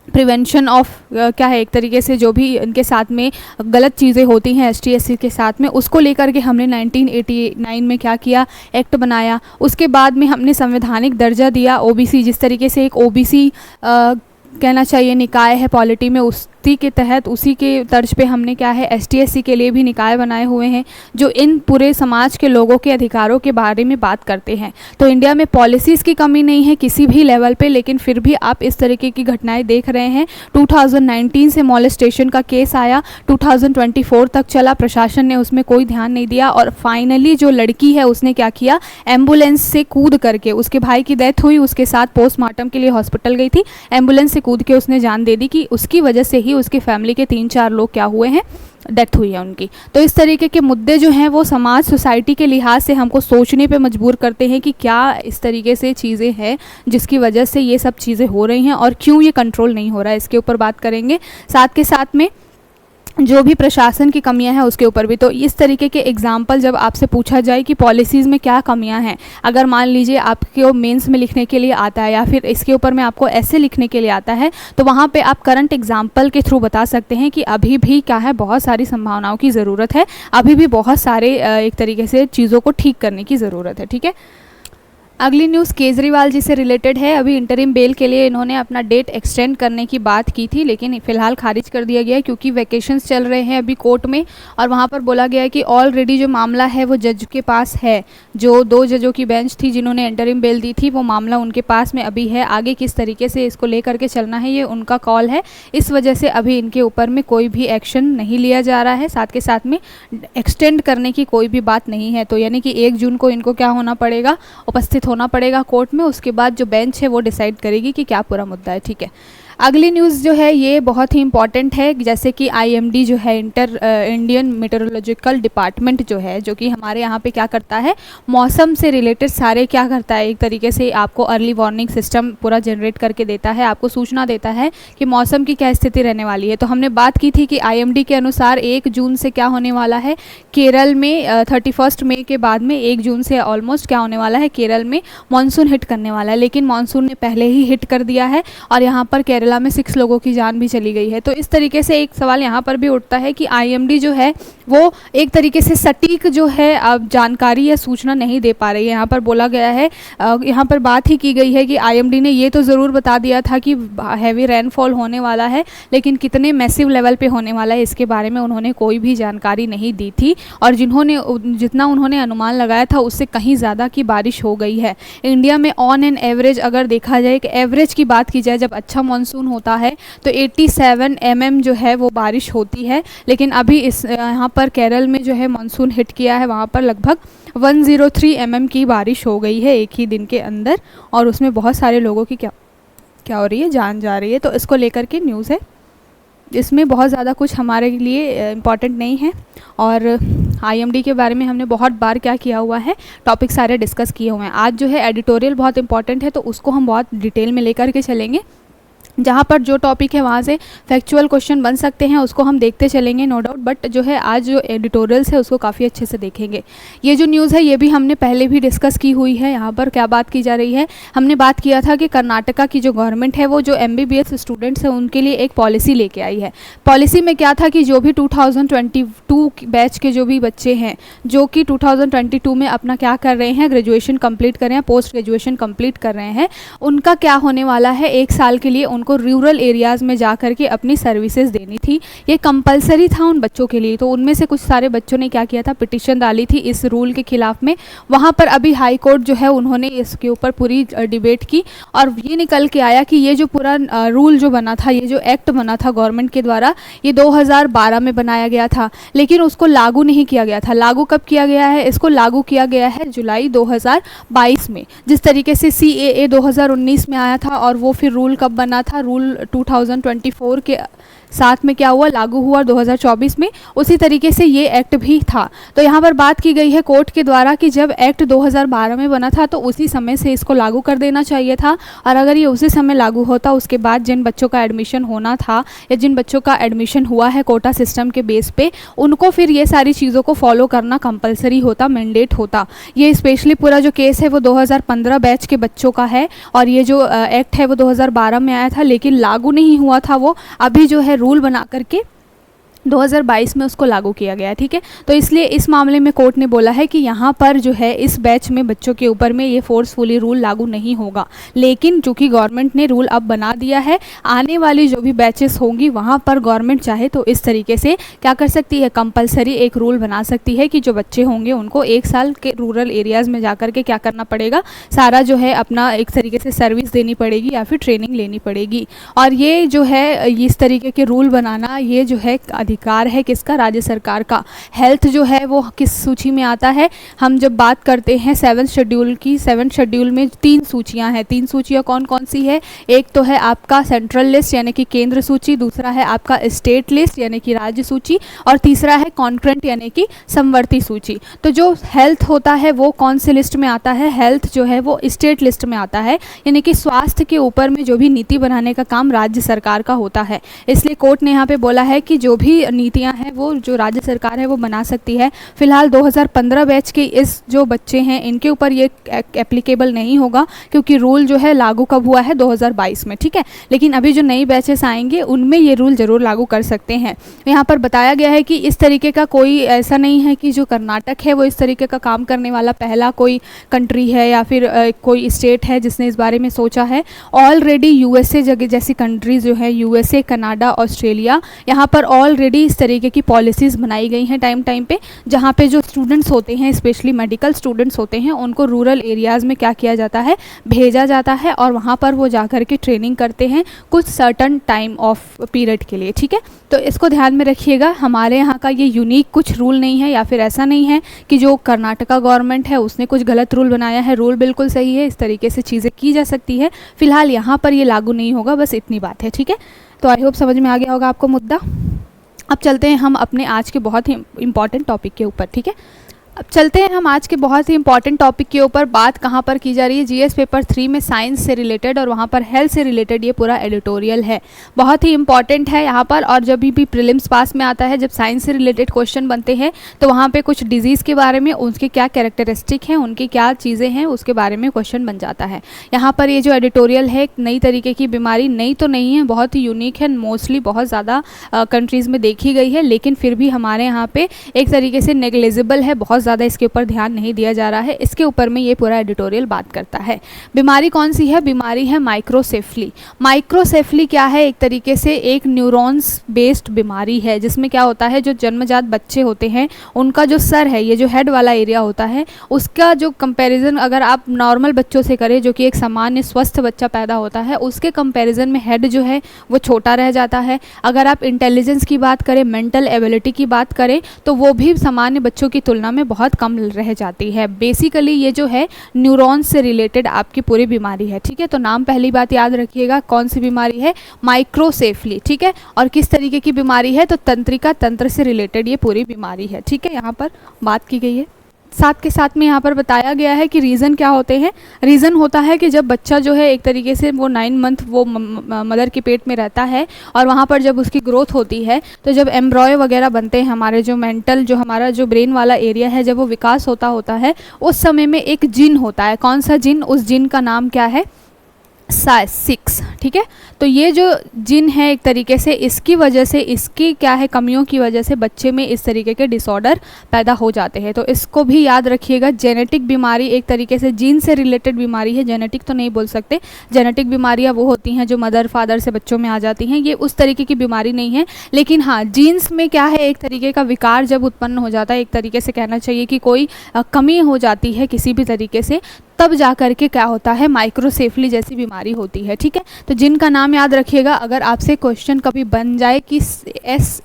प्रिवेंशन ऑफ क्या है, एक तरीके से जो भी इनके साथ में गलत चीज़ें होती हैं ST SC के साथ में, उसको लेकर के हमने 1989 में क्या किया, एक्ट बनाया। उसके बाद में हमने संवैधानिक दर्जा दिया OBC, जिस तरीके से एक OBC कहना चाहिए निकाय है पॉलिटी में, उसी के तहत उसी के तर्ज पे हमने क्या है ST SC के लिए भी निकाय बनाए हुए हैं जो इन पूरे समाज के लोगों के अधिकारों के बारे में बात करते हैं। तो इंडिया में पॉलिसीज़ की कमी नहीं है किसी भी लेवल पे, लेकिन फिर भी आप इस तरीके की घटनाएं देख रहे हैं। 2019 से मॉलेस्टेशन का केस आया, 2024 तक चला, प्रशासन ने उसमें कोई ध्यान नहीं दिया और फाइनली जो लड़की है उसने क्या किया, एम्बुलेंस से कूद करके, उसके भाई की डेथ हुई, उसके साथ पोस्टमार्टम के लिए हॉस्पिटल गई थी, एम्बुलेंस से कूद के उसने जान दे दी कि उसकी वजह से ही उसकी फैमिली के 3-4 लोग क्या हुए हैं, डेथ हुई है उनकी। तो इस तरीके के मुद्दे जो हैं वो समाज सोसाइटी के लिहाज से हमको सोचने पे मजबूर करते हैं कि क्या इस तरीके से चीज़ें हैं जिसकी वजह से ये सब चीज़ें हो रही हैं और क्यों ये कंट्रोल नहीं हो रहा है, इसके ऊपर बात करेंगे। साथ के साथ में जो भी प्रशासन की कमियां हैं उसके ऊपर भी। तो इस तरीके के एग्जाम्पल जब आपसे पूछा जाए कि पॉलिसीज़ में क्या कमियां हैं, अगर मान लीजिए आपको मेंस में लिखने के लिए आता है या फिर इसके ऊपर में आपको ऐसे लिखने के लिए आता है, तो वहाँ पे आप करंट एग्जाम्पल के थ्रू बता सकते हैं कि अभी भी क्या है, बहुत सारी संभावनाओं की ज़रूरत है, अभी भी बहुत सारे एक तरीके से चीज़ों को ठीक करने की ज़रूरत है। ठीक है, अगली न्यूज़ केजरीवाल जी से रिलेटेड है। अभी इंटरिम बेल के लिए इन्होंने अपना डेट एक्सटेंड करने की बात की थी, लेकिन फ़िलहाल खारिज कर दिया गया है क्योंकि वैकेशंस चल रहे हैं अभी कोर्ट में और वहाँ पर बोला गया है कि ऑलरेडी जो मामला है वो जज के पास है। जो 2 जजों की बेंच थी जिन्होंने इंटरिम बेल दी थी, वो मामला उनके पास में अभी है। आगे किस तरीके से इसको ले करके चलना है ये उनका कॉल है, इस वजह से अभी इनके ऊपर में कोई भी एक्शन नहीं लिया जा रहा है। साथ के साथ में एक्सटेंड करने की कोई भी बात नहीं है। तो यानी कि 1 जून को इनको क्या होना पड़ेगा, उपस्थित होना पड़ेगा कोर्ट में। उसके बाद जो बेंच है वो डिसाइड करेगी कि क्या पूरा मुद्दा है। ठीक है, अगली न्यूज़ जो है ये बहुत ही इंपॉर्टेंट है। जैसे कि IMD जो है इंडियन मेट्रोलॉजिकल डिपार्टमेंट जो है, जो कि हमारे यहाँ पे क्या करता है, मौसम से रिलेटेड सारे क्या करता है, एक तरीके से आपको अर्ली वार्निंग सिस्टम पूरा जनरेट करके देता है, आपको सूचना देता है कि मौसम की क्या स्थिति रहने वाली है। तो हमने बात की थी कि IMD के अनुसार 1 जून से क्या होने वाला है, केरल में 31 मई के बाद में 1 जून से ऑलमोस्ट क्या होने वाला है, केरल में मानसून हिट करने वाला है। लेकिन मानसून ने पहले ही हिट कर दिया है और यहाँ पर केरला में 6 लोगों की जान भी चली गई है। तो इस तरीके से एक सवाल यहाँ पर भी उठता है कि IMD जो है वो एक तरीके से सटीक जो है अब जानकारी या सूचना नहीं दे पा रही है। यहाँ पर बोला गया है, यहाँ पर बात ही की गई है कि IMD ने ये तो ज़रूर बता दिया था कि हैवी रेनफॉल होने वाला है, लेकिन कितने मैसिव लेवल पे होने वाला है इसके बारे में उन्होंने कोई भी जानकारी नहीं दी थी और जितना उन्होंने अनुमान लगाया था उससे कहीं ज़्यादा की बारिश हो गई है। इंडिया में ऑन एन एवरेज अगर देखा जाए कि एवरेज की बात की जाए, जब अच्छा मानसून होता है तो 87 mm जो है वो बारिश होती है। लेकिन अभी इस यहाँ पर केरल में जो है मानसून हिट किया है, वहाँ पर लगभग 103 mm की बारिश हो गई है एक ही दिन के अंदर और उसमें बहुत सारे लोगों की क्या हो रही है, जान जा रही है। तो इसको लेकर के न्यूज़ है, इसमें बहुत ज़्यादा कुछ हमारे लिए इम्पॉर्टेंट नहीं है और IMD के बारे में हमने बहुत बार क्या किया हुआ है, टॉपिक सारे डिस्कस किए हुए हैं। आज जो है एडिटोरियल बहुत इंपॉर्टेंट है तो उसको हम बहुत डिटेल में लेकर के चलेंगे। जहाँ पर जो टॉपिक है वहाँ से फैक्चुअल क्वेश्चन बन सकते हैं उसको हम देखते चलेंगे नो डाउट, बट जो है आज जो एडिटोरियल्स है उसको काफ़ी अच्छे से देखेंगे। ये जो न्यूज़ है ये भी हमने पहले भी डिस्कस की हुई है। यहाँ पर क्या बात की जा रही है, हमने बात किया था कि कर्नाटका की जो गवर्नमेंट है वो जो MBBS स्टूडेंट्स हैं उनके लिए एक पॉलिसी लेके आई है। पॉलिसी में क्या था कि जो भी 2022 बैच के जो भी बच्चे हैं जो कि 2022 में अपना क्या कर रहे हैं, ग्रेजुएशन कंप्लीट कर रहे हैं, पोस्ट ग्रेजुएशन कंप्लीट कर रहे हैं, उनका क्या होने वाला है, 1 साल के लिए को रूरल एरियाज़ में जा कर के अपनी सर्विसेज देनी थी। ये कंपलसरी था उन बच्चों के लिए। तो उनमें से कुछ सारे बच्चों ने क्या किया था, पिटिशन डाली थी इस रूल के खिलाफ में। वहाँ पर अभी हाई कोर्ट जो है उन्होंने इसके ऊपर पूरी डिबेट की और ये निकल के आया कि ये जो पूरा रूल जो बना था, ये जो एक्ट बना था गवर्नमेंट के द्वारा, ये 2012 में बनाया गया था, लेकिन उसको लागू नहीं किया गया था। लागू कब किया गया है, इसको लागू किया गया है जुलाई 2022 में। जिस तरीके से CAA 2019 में आया था और वो फिर रूल कब बना था, था रूल 2024 के साथ में क्या हुआ, लागू हुआ 2024 में, उसी तरीके से ये एक्ट भी था। तो यहाँ पर बात की गई है कोर्ट के द्वारा कि जब एक्ट 2012 में बना था तो उसी समय से इसको लागू कर देना चाहिए था, और अगर ये उसी समय लागू होता उसके बाद जिन बच्चों का एडमिशन होना था या जिन बच्चों का एडमिशन हुआ है कोटा सिस्टम के बेस पे, उनको फिर ये सारी चीज़ों को फॉलो करना कंपलसरी होता, मैंडेट होता। ये स्पेशली पूरा जो केस है वो 2015 बैच के बच्चों का है, और ये जो एक्ट है वो 2012 में आया था, लेकिन लागू नहीं हुआ था वो, अभी जो है रूल बना करके 2022 में उसको लागू किया गया। ठीक है, तो इसलिए इस मामले में कोर्ट ने बोला है कि यहाँ पर जो है इस बैच में बच्चों के ऊपर में ये फोर्सफुली रूल लागू नहीं होगा। लेकिन चूंकि गवर्नमेंट ने रूल अब बना दिया है, आने वाली जो भी बैचेस होंगी वहाँ पर गवर्नमेंट चाहे तो इस तरीके से क्या कर सकती है, कंपलसरी एक रूल बना सकती है कि जो बच्चे होंगे उनको 1 साल के रूरल एरियाज़ में जा कर के क्या करना पड़ेगा, सारा जो है अपना एक तरीके से सर्विस देनी पड़ेगी या फिर ट्रेनिंग लेनी पड़ेगी। और ये जो है इस तरीके के रूल बनाना, ये जो है अधिकार है किसका, राज्य सरकार का। हेल्थ जो है वो किस सूची में आता है, हम जब बात करते हैं 7th शेड्यूल की, 7th शेड्यूल में 3 सूचियां हैं। 3 सूचियां कौन कौन सी है, एक तो है आपका सेंट्रल लिस्ट यानी कि केंद्र सूची, दूसरा है आपका स्टेट लिस्ट यानी कि राज्य सूची, और तीसरा है कॉन्करेंट यानी कि समवर्ती सूची। तो जो हेल्थ होता है वो कौन से लिस्ट में आता है, हेल्थ जो है वो स्टेट लिस्ट में आता है, यानी कि स्वास्थ्य के ऊपर में जो भी नीति बनाने का काम राज्य सरकार का होता है। इसलिए कोर्ट ने यहाँ पे बोला है कि जो भी नीतियाँ हैं वो जो राज्य सरकार है वो बना सकती है। फिलहाल 2015 बैच के इस जो बच्चे हैं इनके ऊपर ये एप्लीकेबल नहीं होगा, क्योंकि रूल जो है लागू कब हुआ है, 2022 में। ठीक है, लेकिन अभी जो नई बैचेस आएंगे उनमें ये रूल ज़रूर लागू कर सकते हैं। यहाँ पर बताया गया है कि इस तरीके का कोई ऐसा नहीं है कि जो कर्नाटक है वो इस तरीके का काम करने वाला पहला कोई कंट्री है या फिर कोई स्टेट है जिसने इस बारे में सोचा है। ऑलरेडी यूएसए जगह जैसी कंट्रीज़ जो है, यूएसए, कनाडा, ऑस्ट्रेलिया, यहाँ पर ऑलरेडी इस तरीके की पॉलिसीज़ बनाई गई हैं टाइम पे, जहाँ पे जो स्टूडेंट्स होते हैं, स्पेशली मेडिकल स्टूडेंट्स होते हैं, उनको रूरल एरियाज़ में क्या किया जाता है, भेजा जाता है, और वहाँ पर वो जा कर के ट्रेनिंग करते हैं कुछ सर्टन टाइम ऑफ पीरियड के लिए। ठीक है, तो इसको ध्यान में रखिएगा। हमारे यहाँ का ये यूनिक कुछ रूल नहीं है, या फिर ऐसा नहीं है कि जो कर्नाटका गवर्नमेंट है उसने कुछ गलत रूल बनाया है। रूल बिल्कुल सही है, इस तरीके से चीज़ें की जा सकती है। फिलहाल यहाँ पर ये लागू नहीं होगा, बस इतनी बात है। ठीक है, तो आई होप समझ में आ गया होगा आपको मुद्दा। अब चलते हैं हम अपने आज के बहुत ही इम्पॉर्टेंट टॉपिक के ऊपर। ठीक है, अब चलते हैं हम आज के बहुत ही इंपॉर्टेंट टॉपिक के ऊपर। बात कहाँ पर की जा रही है, जीएस पेपर 3 में साइंस से रिलेटेड, और वहाँ पर हेल्थ से रिलेटेड ये पूरा एडिटोरियल है, बहुत ही इंपॉर्टेंट है यहाँ पर। और जब भी प्रीलिम्स पास में आता है, जब साइंस से रिलेटेड क्वेश्चन बनते हैं तो वहाँ पे कुछ डिजीज़ के बारे में, उनके क्या कैरेक्टरिस्टिक हैं, उनकी क्या चीज़ें हैं, उसके बारे में क्वेश्चन बन जाता है। यहाँ पर ये जो एडिटोरियल है, एक नई तरीके की बीमारी, नई तो नहीं है, बहुत ही यूनिक है, मोस्टली बहुत ज़्यादा कंट्रीज़ में देखी गई है, लेकिन फिर भी हमारे यहाँ पर एक तरीके से नेग्लिजिबल है, बहुत ज़्यादा इसके ऊपर ध्यान नहीं दिया जा रहा है। इसके ऊपर में ये पूरा एडिटोरियल बात करता है। बीमारी कौन सी है, बीमारी है माइक्रोसेफली। माइक्रोसेफली क्या है, एक तरीके से एक न्यूरॉन्स बेस्ड बीमारी है, जिसमें क्या होता है, जो जन्मजात बच्चे होते हैं उनका जो सर है, ये जो हेड वाला एरिया होता है, उसका जो कंपैरिजन अगर आप नॉर्मल बच्चों से करें, जो कि एक सामान्य स्वस्थ बच्चा पैदा होता है, उसके कंपैरिजन में हेड जो है वो छोटा रह जाता है। अगर आप इंटेलिजेंस की बात करें, मेंटल एबिलिटी की बात करें, तो वो भी सामान्य बच्चों की तुलना में बहुत कम रह जाती है। बेसिकली ये जो है न्यूरॉन्स से रिलेटेड आपकी पूरी बीमारी है। ठीक है, तो नाम पहली बात याद रखिएगा, कौन सी बीमारी है, माइक्रोसेफली। ठीक है, और किस तरीके की बीमारी है, तो तंत्रिका तंत्र से रिलेटेड ये पूरी बीमारी है। ठीक है, यहाँ पर बात की गई है। साथ के साथ में यहाँ पर बताया गया है कि रीज़न क्या होते हैं। रीज़न होता है कि जब बच्चा जो है एक तरीके से वो 9 मंथ वो मदर के पेट में रहता है, और वहाँ पर जब उसकी ग्रोथ होती है, तो जब एम्ब्रॉय वगैरह बनते हैं, हमारे जो मेंटल, जो हमारा जो ब्रेन वाला एरिया है, जब वो विकास होता है, उस समय में एक जिन होता है। कौन सा जिन, उस जिन का नाम क्या है, SASIX। ठीक है, तो ये जो जिन है एक तरीके से, इसकी वजह से, इसकी क्या है, कमियों की वजह से बच्चे में इस तरीके के डिसऑर्डर पैदा हो जाते हैं। तो इसको भी याद रखिएगा। जेनेटिक बीमारी एक तरीके से जीन से रिलेटेड बीमारी है, जेनेटिक तो नहीं बोल सकते। जेनेटिक बीमारियां वो होती हैं जो मदर फादर से बच्चों में आ जाती हैं, ये उस तरीके की बीमारी नहीं है। लेकिन हाँ, जीन्स में क्या है, एक तरीके का विकार जब उत्पन्न हो जाता है, एक तरीके से कहना चाहिए कि कोई कमी हो जाती है किसी भी तरीके से, तब जा कर के क्या होता है, माइक्रोसेफली जैसी बीमारी होती है। ठीक है, तो जिनका नाम याद रखिएगा। अगर आपसे क्वेश्चन कभी बन जाए कि SASS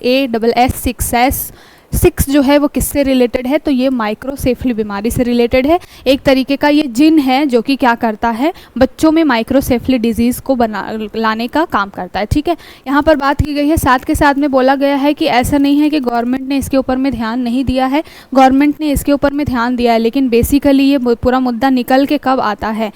सिक्स जो है वो किससे रिलेटेड है, तो ये माइक्रोसेफली बीमारी से रिलेटेड है। एक तरीके का ये जिन है जो कि क्या करता है, बच्चों में माइक्रोसेफली डिजीज़ को लाने का काम करता है। ठीक है, यहाँ पर बात की गई है, साथ के साथ में बोला गया है कि ऐसा नहीं है कि गवर्नमेंट ने इसके ऊपर में ध्यान नहीं दिया है, गवर्नमेंट ने इसके ऊपर में ध्यान दिया है, लेकिन बेसिकली ये पूरा मुद्दा निकल के कब आता है,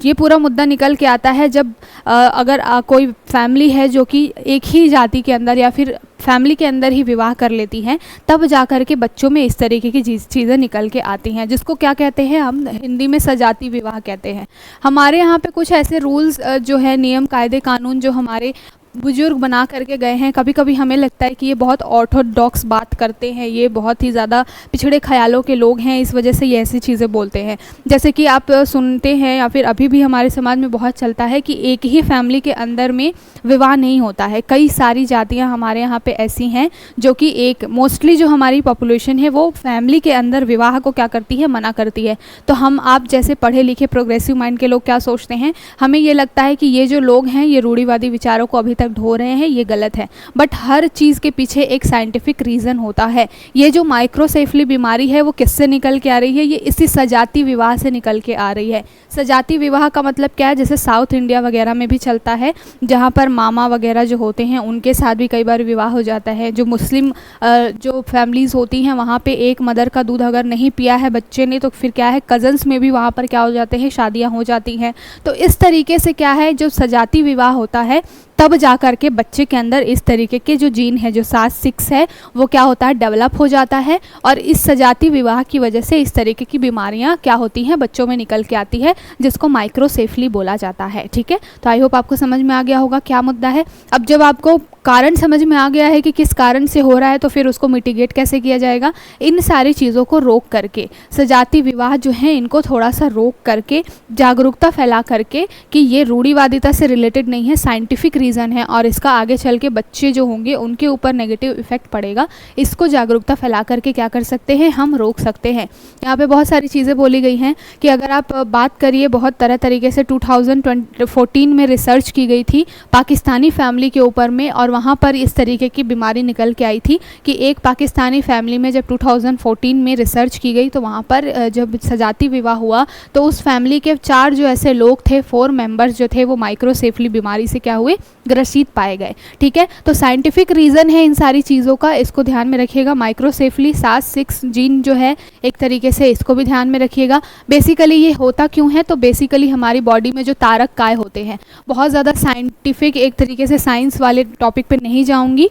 ये पूरा मुद्दा निकल के आता है जब अगर कोई फैमिली है जो कि एक ही जाति के अंदर या फिर फैमिली के अंदर ही विवाह कर लेती हैं, तब जा कर के बच्चों में इस तरीके की चीज़ें निकल के आती हैं, जिसको क्या कहते हैं, हम हिंदी में सजाती विवाह कहते हैं। हमारे यहाँ पे कुछ ऐसे रूल्स जो है, नियम कायदे कानून जो हमारे बुजुर्ग बना करके गए हैं, कभी कभी हमें लगता है कि ये बहुत ऑर्थोडॉक्स बात करते हैं, ये बहुत ही ज़्यादा पिछड़े ख्यालों के लोग हैं, इस वजह से ये ऐसी चीज़ें बोलते हैं। जैसे कि आप सुनते हैं या फिर अभी भी हमारे समाज में बहुत चलता है कि एक ही फैमिली के अंदर में विवाह नहीं होता है। कई सारी जातियाँ हमारे यहाँ पे ऐसी हैं जो कि एक मोस्टली जो हमारी पॉपुलेशन है वो फैमिली के अंदर विवाह को क्या करती है, मना करती है। तो हम आप जैसे पढ़े लिखे प्रोग्रेसिव माइंड के लोग क्या सोचते हैं, हमें ये लगता है कि ये जो लोग हैं ये रूढ़िवादी विचारों को अभी तक ढो रहे हैं, ये गलत है। बट हर चीज़ के पीछे एक साइंटिफिक रीज़न होता है। ये जो माइक्रोसेफली बीमारी है वो किससे निकल के आ रही है, ये इसी सजाती विवाह से निकल के आ रही है। सजाती विवाह का मतलब क्या है, जैसे साउथ इंडिया वगैरह में भी चलता है, जहाँ पर मामा वगैरह जो होते हैं उनके साथ भी कई बार विवाह हो जाता है। जो मुस्लिम जो फैमिलीज़ होती हैं वहाँ पे एक मदर का दूध अगर नहीं पिया है बच्चे ने, तो फिर क्या है, कज़न्स में भी वहाँ पर क्या हो जाते हैं, शादियाँ हो जाती हैं। तो इस तरीके से क्या है, जो सजाती विवाह होता है तब जा कर के बच्चे के अंदर इस तरीके के जो जीन है, जो सास सिक्स है, वो क्या होता है, डेवलप हो जाता है। और इस सजाती विवाह की वजह से इस तरीके की बीमारियां क्या होती हैं, बच्चों में निकल के आती है, जिसको माइक्रोसेफली बोला जाता है। ठीक है, तो आई होप आपको समझ में आ गया होगा क्या मुद्दा है। अब जब आपको कारण समझ में आ गया है कि किस कारण से हो रहा है, तो फिर उसको मिटिगेट कैसे किया जाएगा, इन सारी चीज़ों को रोक करके, सजाती विवाह जो है इनको थोड़ा सा रोक करके, जागरूकता फैला करके कि ये रूढ़िवादिता से रिलेटेड नहीं है, साइंटिफिक रीज़न है और इसका आगे चल के बच्चे जो होंगे उनके ऊपर नेगेटिव इफेक्ट पड़ेगा। इसको जागरूकता फैला करके क्या कर सकते हैं, हम रोक सकते हैं। यहाँ पे बहुत सारी चीज़ें बोली गई हैं कि अगर आप बात करिए, बहुत तरह तरीके से 2014 में रिसर्च की गई थी पाकिस्तानी फैमिली के ऊपर में, और वहाँ पर इस तरीके की बीमारी निकल के आई थी कि एक पाकिस्तानी फैमिली में जब 2014 में रिसर्च की गई, तो वहाँ पर जब सजाती विवाह हुआ तो उस फैमिली के 4 जो ऐसे लोग थे, 4 मेंबर्स जो थे, वो माइक्रोसेफली बीमारी से क्या हुए, ग्रसित पाए गए। ठीक है, तो साइंटिफिक रीज़न है इन सारी चीज़ों का, इसको ध्यान में रखिएगा। माइक्रोसेफली सास-6 जीन जो है, एक तरीके से इसको भी ध्यान में रखिएगा। बेसिकली ये होता क्यों है, तो बेसिकली हमारी बॉडी में जो तारक काय होते हैं, बहुत ज़्यादा साइंटिफिक एक तरीके से साइंस वाले टॉपिक पे नहीं जाऊंगी,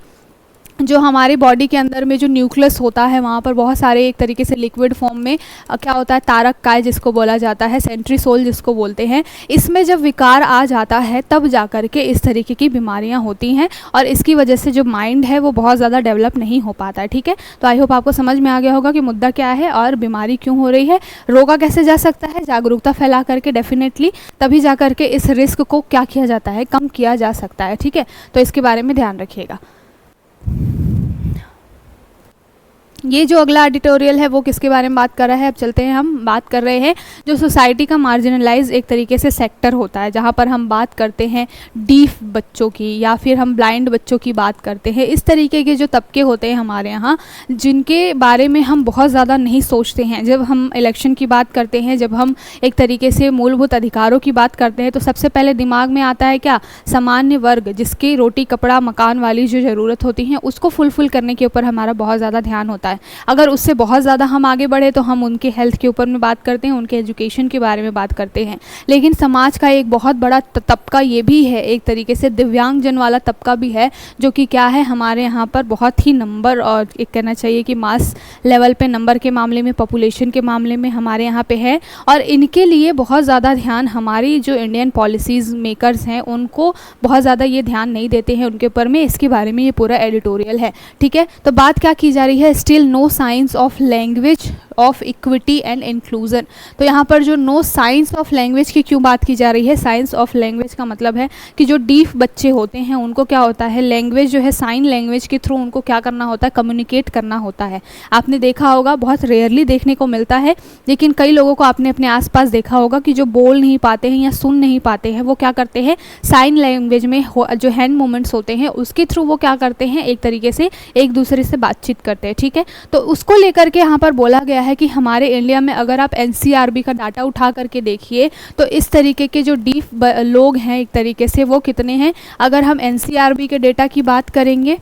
जो हमारी बॉडी के अंदर में जो न्यूक्लियस होता है वहाँ पर बहुत सारे एक तरीके से लिक्विड फॉर्म में क्या होता है, तारक काय जिसको बोला जाता है, सेंट्रीसोल जिसको बोलते हैं। इसमें जब विकार आ जाता है तब जा कर के इस तरीके की बीमारियाँ होती हैं, और इसकी वजह से जो माइंड है वो बहुत ज़्यादा डेवलप नहीं हो पाता है। ठीक है, तो आई होप आपको समझ में आ गया होगा कि मुद्दा क्या है और बीमारी क्यों हो रही है, रोका कैसे जा सकता है, जागरूकता फैला करके डेफिनेटली, तभी जा कर के इस रिस्क को क्या किया जाता है, कम किया जा सकता है। ठीक है, तो इसके बारे में ध्यान रखिएगा। ये जो अगला एडिटोरियल है वो किसके बारे में बात कर रहा है, अब चलते हैं, हम बात कर रहे हैं जो सोसाइटी का मार्जिनलाइज एक तरीके से सेक्टर होता है, जहाँ पर हम बात करते हैं डीफ बच्चों की या फिर हम ब्लाइंड बच्चों की बात करते हैं। इस तरीके के जो तबके होते हैं हमारे यहाँ, जिनके बारे में हम बहुत ज़्यादा नहीं सोचते हैं। जब हम इलेक्शन की बात करते हैं, जब हम एक तरीके से मूलभूत अधिकारों की बात करते हैं, तो सबसे पहले दिमाग में आता है क्या, सामान्य वर्ग, जिसकी रोटी कपड़ा मकान वाली जो ज़रूरत होती हैं उसको फुलफ़िल करने के ऊपर हमारा बहुत ज़्यादा ध्यान होता है। अगर उससे बहुत ज़्यादा हम आगे बढ़े तो हम उनके हेल्थ के ऊपर में बात करते हैं, उनके एजुकेशन के बारे में बात करते हैं। लेकिन समाज का एक बहुत बड़ा तबका ये भी है, एक तरीके से दिव्यांगजन वाला तबका भी है, जो कि क्या है, हमारे यहाँ पर बहुत ही नंबर, और एक कहना चाहिए कि मास लेवल पे नंबर के मामले में, पॉपुलेशन के मामले में हमारे यहाँ पे है। और इनके लिए बहुत ज़्यादा ध्यान हमारी जो इंडियन पॉलिसीज़ मेकर्स हैं उनको बहुत ज़्यादा ये ध्यान नहीं देते हैं उनके ऊपर में। इसके बारे में ये पूरा एडिटोरियल है। ठीक है, तो बात क्या की जा रही है, still no science of language of equity and inclusion. तो यहाँ पर जो नो साइंस ऑफ लैंग्वेज की क्यों बात की जा रही है, साइंस ऑफ लैंग्वेज का मतलब है कि जो डीफ बच्चे होते हैं उनको क्या होता है, लैंग्वेज जो है, साइन लैंग्वेज के थ्रू उनको क्या करना होता है, कम्युनिकेट करना होता है। आपने देखा होगा, बहुत रेयरली देखने को मिलता है, लेकिन कई लोगों को आपने अपने आसपास देखा होगा कि जो बोल नहीं पाते हैं या सुन नहीं पाते हैं, वो क्या करते हैं, साइन लैंग्वेज में जो हैंड मूवमेंट्स होते हैं उसके थ्रू वो क्या करते हैं, एक तरीके से एक दूसरे से बातचीत करते हैं। ठीक है, तो उसको लेकर के यहाँ पर बोला गया है कि हमारे इंडिया में अगर आप एनसीआरबी का डाटा उठा करके देखिए तो इस तरीके के जो डीफ लोग हैं एक तरीके से वो कितने हैं। अगर हम एनसीआरबी के डेटा की बात करेंगे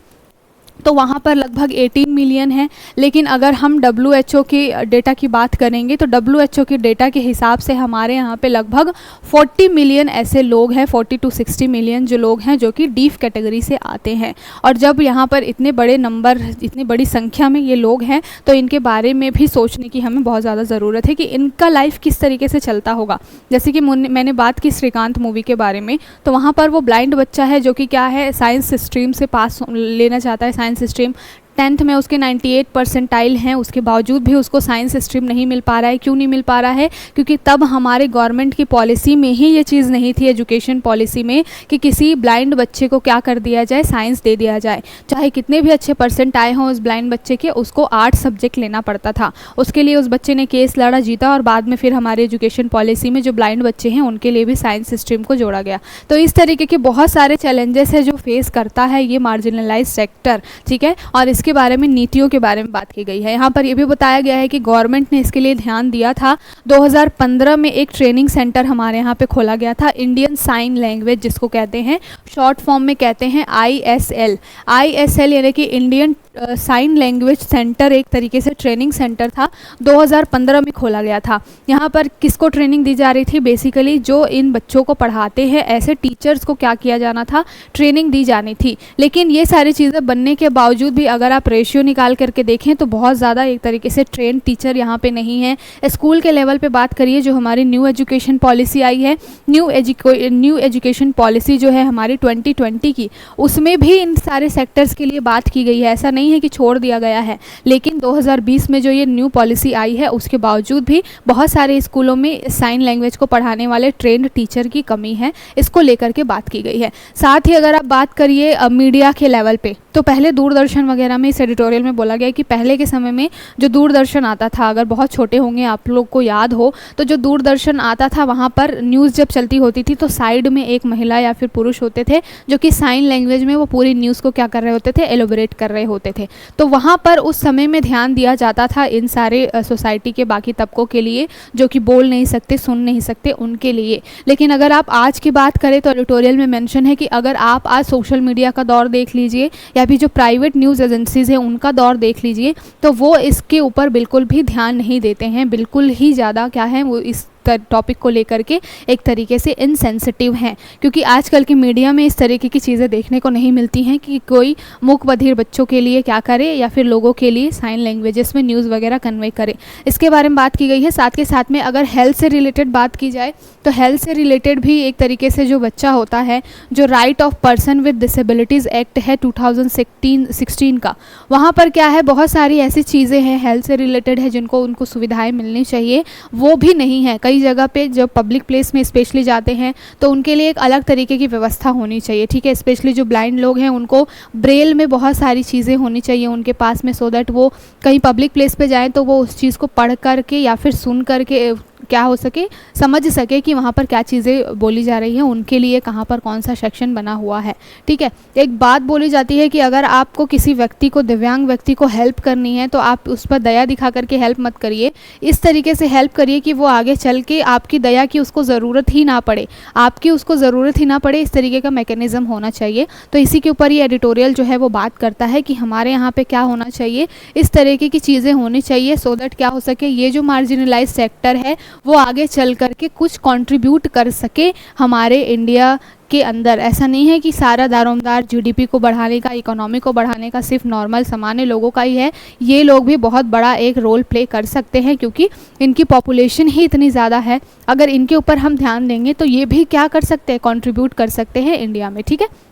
तो वहाँ पर लगभग 18 मिलियन है, लेकिन अगर हम WHO के डेटा की बात करेंगे तो WHO के डेटा के हिसाब से हमारे यहाँ पे लगभग 40 मिलियन ऐसे लोग हैं, 40 to 60 मिलियन जो लोग हैं जो कि डीफ कैटेगरी से आते हैं। और जब यहाँ पर इतने बड़े नंबर, इतनी बड़ी संख्या में ये लोग हैं तो इनके बारे में भी सोचने की हमें बहुत ज़्यादा ज़रूरत है कि इनका लाइफ किस तरीके से चलता होगा। जैसे कि मैंने बात की श्रीकांत मूवी के बारे में, तो वहाँ पर वो ब्लाइंड बच्चा है जो कि क्या है, साइंस स्ट्रीम से पास लेना चाहता है, साइंस स्ट्रीम 10th में उसके 98 परसेंटाइल हैं, उसके बावजूद भी उसको साइंस स्ट्रीम नहीं मिल पा रहा है। क्यों नहीं मिल पा रहा है? क्योंकि तब हमारे गवर्नमेंट की पॉलिसी में ही ये चीज़ नहीं थी, एजुकेशन पॉलिसी में, कि किसी ब्लाइंड बच्चे को क्या कर दिया जाए, साइंस दे दिया जाए। चाहे कितने भी अच्छे परसेंट आए हों उस ब्लाइंड बच्चे के, उसको 8 सब्जेक्ट लेना पड़ता था। उसके लिए उस बच्चे ने केस लड़ा, जीता, और बाद में फिर हमारे एजुकेशन पॉलिसी में जो ब्लाइंड बच्चे हैं उनके लिए भी साइंस स्ट्रीम को जोड़ा गया। तो इस तरीके के बहुत सारे चैलेंजेस है जो फेस करता है ये मार्जिनलाइज सेक्टर, ठीक है। और इसके बारे में, नीतियों के बारे में बात की गई है। यहाँ पर ये भी बताया गया है कि गवर्नमेंट ने इसके लिए ध्यान दिया था। 2015 में एक ट्रेनिंग सेंटर हमारे यहाँ पे खोला गया था, इंडियन साइन लैंग्वेज जिसको कहते हैं, शॉर्ट फॉर्म में कहते हैं ISL। ISL यानी कि इंडियन साइन लैंग्वेज सेंटर, एक तरीके से ट्रेनिंग सेंटर था, 2015 में खोला गया था। यहाँ पर किसको ट्रेनिंग दी जा रही थी? बेसिकली जो इन बच्चों को पढ़ाते हैं ऐसे टीचर्स को क्या किया जाना था, ट्रेनिंग दी जानी थी। लेकिन ये सारी चीज़ें बनने के बावजूद भी अगर आप रेशियो निकाल करके देखें तो बहुत ज़्यादा एक तरीके से ट्रेन टीचर यहाँ पे नहीं है। स्कूल के लेवल पे बात करिए, जो हमारी न्यू एजुकेशन पॉलिसी आई है, न्यू एजुकेशन पॉलिसी जो है हमारी 2020 की, उसमें भी इन सारे सेक्टर्स के लिए बात की गई है। ऐसा नहीं है कि छोड़ दिया गया है, लेकिन 2020 में जो ये न्यू पॉलिसी आई है उसके बावजूद भी बहुत सारे स्कूलों में साइन लैंग्वेज को पढ़ाने वाले ट्रेंड टीचर की कमी है, इसको लेकर के बात की गई है। साथ ही अगर आप बात करिए मीडिया के लेवल पे, तो पहले दूरदर्शन वगैरह में इस एडिटोरियल में बोला गया कि पहले के समय में जो दूरदर्शन आता था, अगर बहुत छोटे होंगे आप लोग को याद हो, तो जो दूरदर्शन आता था वहाँ पर न्यूज़ जब चलती होती थी तो साइड में एक महिला या फिर पुरुष होते थे जो कि साइन लैंग्वेज में वो पूरी न्यूज़ को क्या कर रहे होते थे, एलोबरेट कर रहे होते थे। तो वहाँ पर उस समय में ध्यान दिया जाता था इन सारे सोसाइटी के बाकी तबकों के लिए जो कि बोल नहीं सकते, सुन नहीं सकते, उनके लिए। लेकिन अगर आप आज की बात करें तो एडिटोरियल में मेंशन है कि अगर आप आज सोशल मीडिया का दौर देख लीजिए या भी जो प्राइवेट न्यूज़ एजेंसीज़ हैं उनका दौर देख लीजिए, तो वो इसके ऊपर बिल्कुल भी ध्यान नहीं देते हैं, बिल्कुल ही ज़्यादा क्या है वो इस टॉपिक को लेकर के एक तरीके से इनसेंसिटिव हैं। क्योंकि आजकल की मीडिया में इस तरीके की चीज़ें देखने को नहीं मिलती हैं कि कोई मूक बधिर बच्चों के लिए क्या करे या फिर लोगों के लिए साइन लैंग्वेजेस में न्यूज़ वगैरह कन्वे करे। इसके बारे में बात की गई है। साथ के साथ में अगर हेल्थ से रिलेटेड बात की जाए तो हेल्थ से रिलेटेड भी एक तरीके से जो बच्चा होता है, जो right of person with disabilities act है 2016 का, वहाँ पर क्या है, बहुत सारी ऐसी चीज़ें हैं हेल्थ से रिलेटेड है जिनको उनको सुविधाएँ मिलनी चाहिए, वो भी नहीं है। कई जगह पे जब पब्लिक प्लेस में स्पेशली जाते हैं तो उनके लिए एक अलग तरीके की व्यवस्था होनी चाहिए, ठीक है। स्पेशली जो ब्लाइंड लोग हैं उनको ब्रेल में बहुत सारी चीज़ें होनी चाहिए उनके पास में, सो दैट वो कहीं पब्लिक प्लेस पे जाएं तो वो उस चीज़ को पढ़ करके या फिर सुन करके क्या हो सके, समझ सके कि वहाँ पर क्या चीज़ें बोली जा रही हैं, उनके लिए कहाँ पर कौन सा सेक्शन बना हुआ है, ठीक है। एक बात बोली जाती है कि अगर आपको किसी व्यक्ति को, दिव्यांग व्यक्ति को हेल्प करनी है तो आप उस पर दया दिखा करके हेल्प मत करिए, इस तरीके से हेल्प करिए कि वो आगे चल के आपकी दया की उसको ज़रूरत ही ना पड़े, आपकी उसको ज़रूरत ही ना पड़े, इस तरीके का मैकेनिज़्म होना चाहिए। तो इसी के ऊपर ये एडिटोरियल जो है वो बात करता है कि हमारे यहाँ पे क्या होना चाहिए, इस तरीके की चीज़ें होनी चाहिए, सो दैट क्या हो सके, ये जो मार्जिनलाइज सेक्टर है वो आगे चल करके कुछ कंट्रीब्यूट कर सके हमारे इंडिया के अंदर। ऐसा नहीं है कि सारा दारोमदार जीडीपी को बढ़ाने का, इकोनॉमी को बढ़ाने का सिर्फ नॉर्मल सामान्य लोगों का ही है, ये लोग भी बहुत बड़ा एक रोल प्ले कर सकते हैं क्योंकि इनकी पॉपुलेशन ही इतनी ज़्यादा है। अगर इनके ऊपर हम ध्यान देंगे तो ये भी क्या कर सकते हैं, कंट्रीब्यूट कर सकते हैं इंडिया में, ठीक है।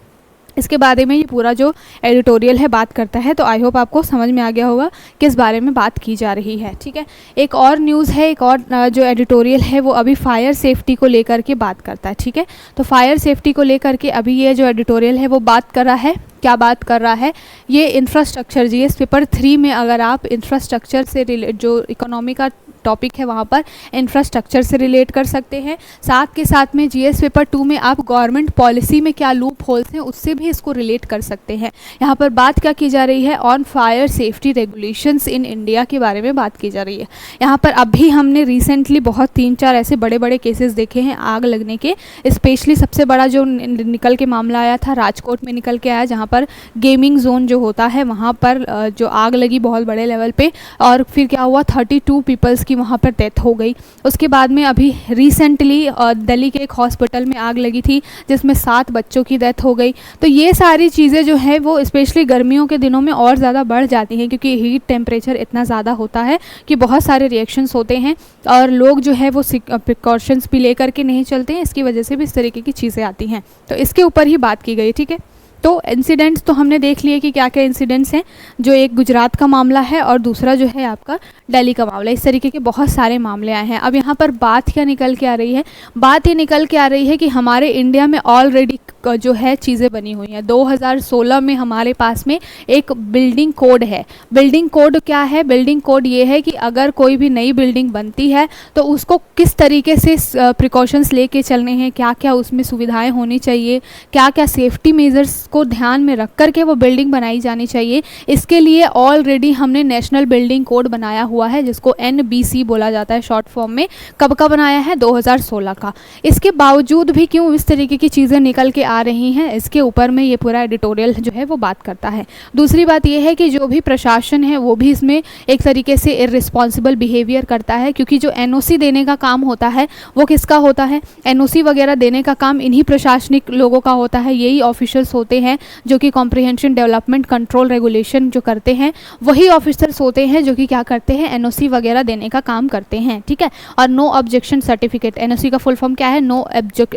इसके बारे में ये पूरा जो एडिटोरियल है बात करता है। तो आई होप आपको समझ में आ गया होगा किस बारे में बात की जा रही है, ठीक है। एक और न्यूज़ है, एक और जो एडिटोरियल है वो अभी फायर सेफ्टी को लेकर के बात करता है, ठीक है। तो फायर सेफ्टी को लेकर के अभी ये जो एडिटोरियल है वो बात कर रहा है क्या बात कर रहा है, ये इंफ्रास्ट्रक्चर जीएस पेपर 3 में अगर आप इंफ्रास्ट्रक्चर से रिलेट जो इकोनॉमी का टॉपिक है वहाँ पर इंफ्रास्ट्रक्चर से रिलेट कर सकते हैं। साथ के साथ में जीएस पेपर 2 में आप गवर्नमेंट पॉलिसी में क्या लूप होल्स हैं उससे भी इसको रिलेट कर सकते हैं। यहाँ पर बात क्या की जा रही है, on fire safety regulations in India के बारे में बात की जा रही है। यहाँ पर अभी हमने रिसेंटली बहुत 3-4 ऐसे बड़े बड़े केसेस देखे हैं आग लगने के। स्पेशली सबसे बड़ा जो निकल के मामला आया था राजकोट में निकल के आया, जहाँ पर गेमिंग जोन जो होता है वहाँ पर जो आग लगी बहुत बड़े लेवल पे, और फिर क्या हुआ 32 पीपल्स की वहाँ पर डेथ हो गई। उसके बाद में अभी रिसेंटली दिल्ली के एक हॉस्पिटल में आग लगी थी जिसमें 7 बच्चों की डेथ हो गई। तो ये सारी चीज़ें जो है वो स्पेशली गर्मियों के दिनों में और ज़्यादा बढ़ जाती हैं, क्योंकि हीट टेम्परेचर इतना ज़्यादा होता है कि बहुत सारे रिएक्शंस होते हैं और लोग जो है वो प्रिकॉशंस भी लेकर के नहीं चलते हैं। इसकी वजह से भी इस तरीके की चीज़ें आती हैं। तो इसके ऊपर ही बात की गई। ठीक है, तो इंसिडेंट्स तो हमने देख लिए कि क्या क्या इंसिडेंट्स हैं, जो एक गुजरात का मामला है और दूसरा जो है आपका दिल्ली का मामला। इस तरीके के बहुत सारे मामले आए हैं। अब यहाँ पर बात क्या निकल के आ रही है, बात ये निकल के आ रही है कि हमारे इंडिया में ऑलरेडी जो है चीज़ें बनी हुई हैं। 2016 में हमारे पास में एक बिल्डिंग कोड है। बिल्डिंग कोड क्या है, बिल्डिंग कोड ये है कि अगर कोई भी नई बिल्डिंग बनती है तो उसको किस तरीके से प्रिकॉशंस लेके चलने हैं, क्या क्या उसमें सुविधाएं होनी चाहिए, क्या क्या सेफ्टी मेजर्स को ध्यान में रख कर के वो बिल्डिंग बनाई जानी चाहिए। इसके लिए ऑलरेडी हमने नेशनल बिल्डिंग कोड बनाया हुआ है जिसको NBC बोला जाता है शॉर्ट फॉर्म में। कब का बनाया है, 2016 का। इसके बावजूद भी क्यों इस तरीके की चीज़ें निकल के आ रही हैं, इसके ऊपर में ये पूरा एडिटोरियल जो है वो बात करता है। दूसरी बात ये है कि जो भी प्रशासन है वो भी इसमें एक तरीके से इररिस्पॉन्सिबल बिहेवियर करता है, क्योंकि जो NOC देने का काम होता है वो किसका होता है, NOC वगैरह देने का काम इन्हीं प्रशासनिक लोगों का होता है। यही ऑफिसर्स होते हैं जो कि कॉम्प्रिहेंशन डेवलपमेंट कंट्रोल रेगुलेशन जो करते हैं, वही ऑफिसर्स होते हैं जो कि क्या करते हैं, NOC वगैरह देने का काम करते हैं। ठीक है, और नो ऑब्जेक्शन सर्टिफिकेट, NOC का फुल फॉर्म क्या है, नो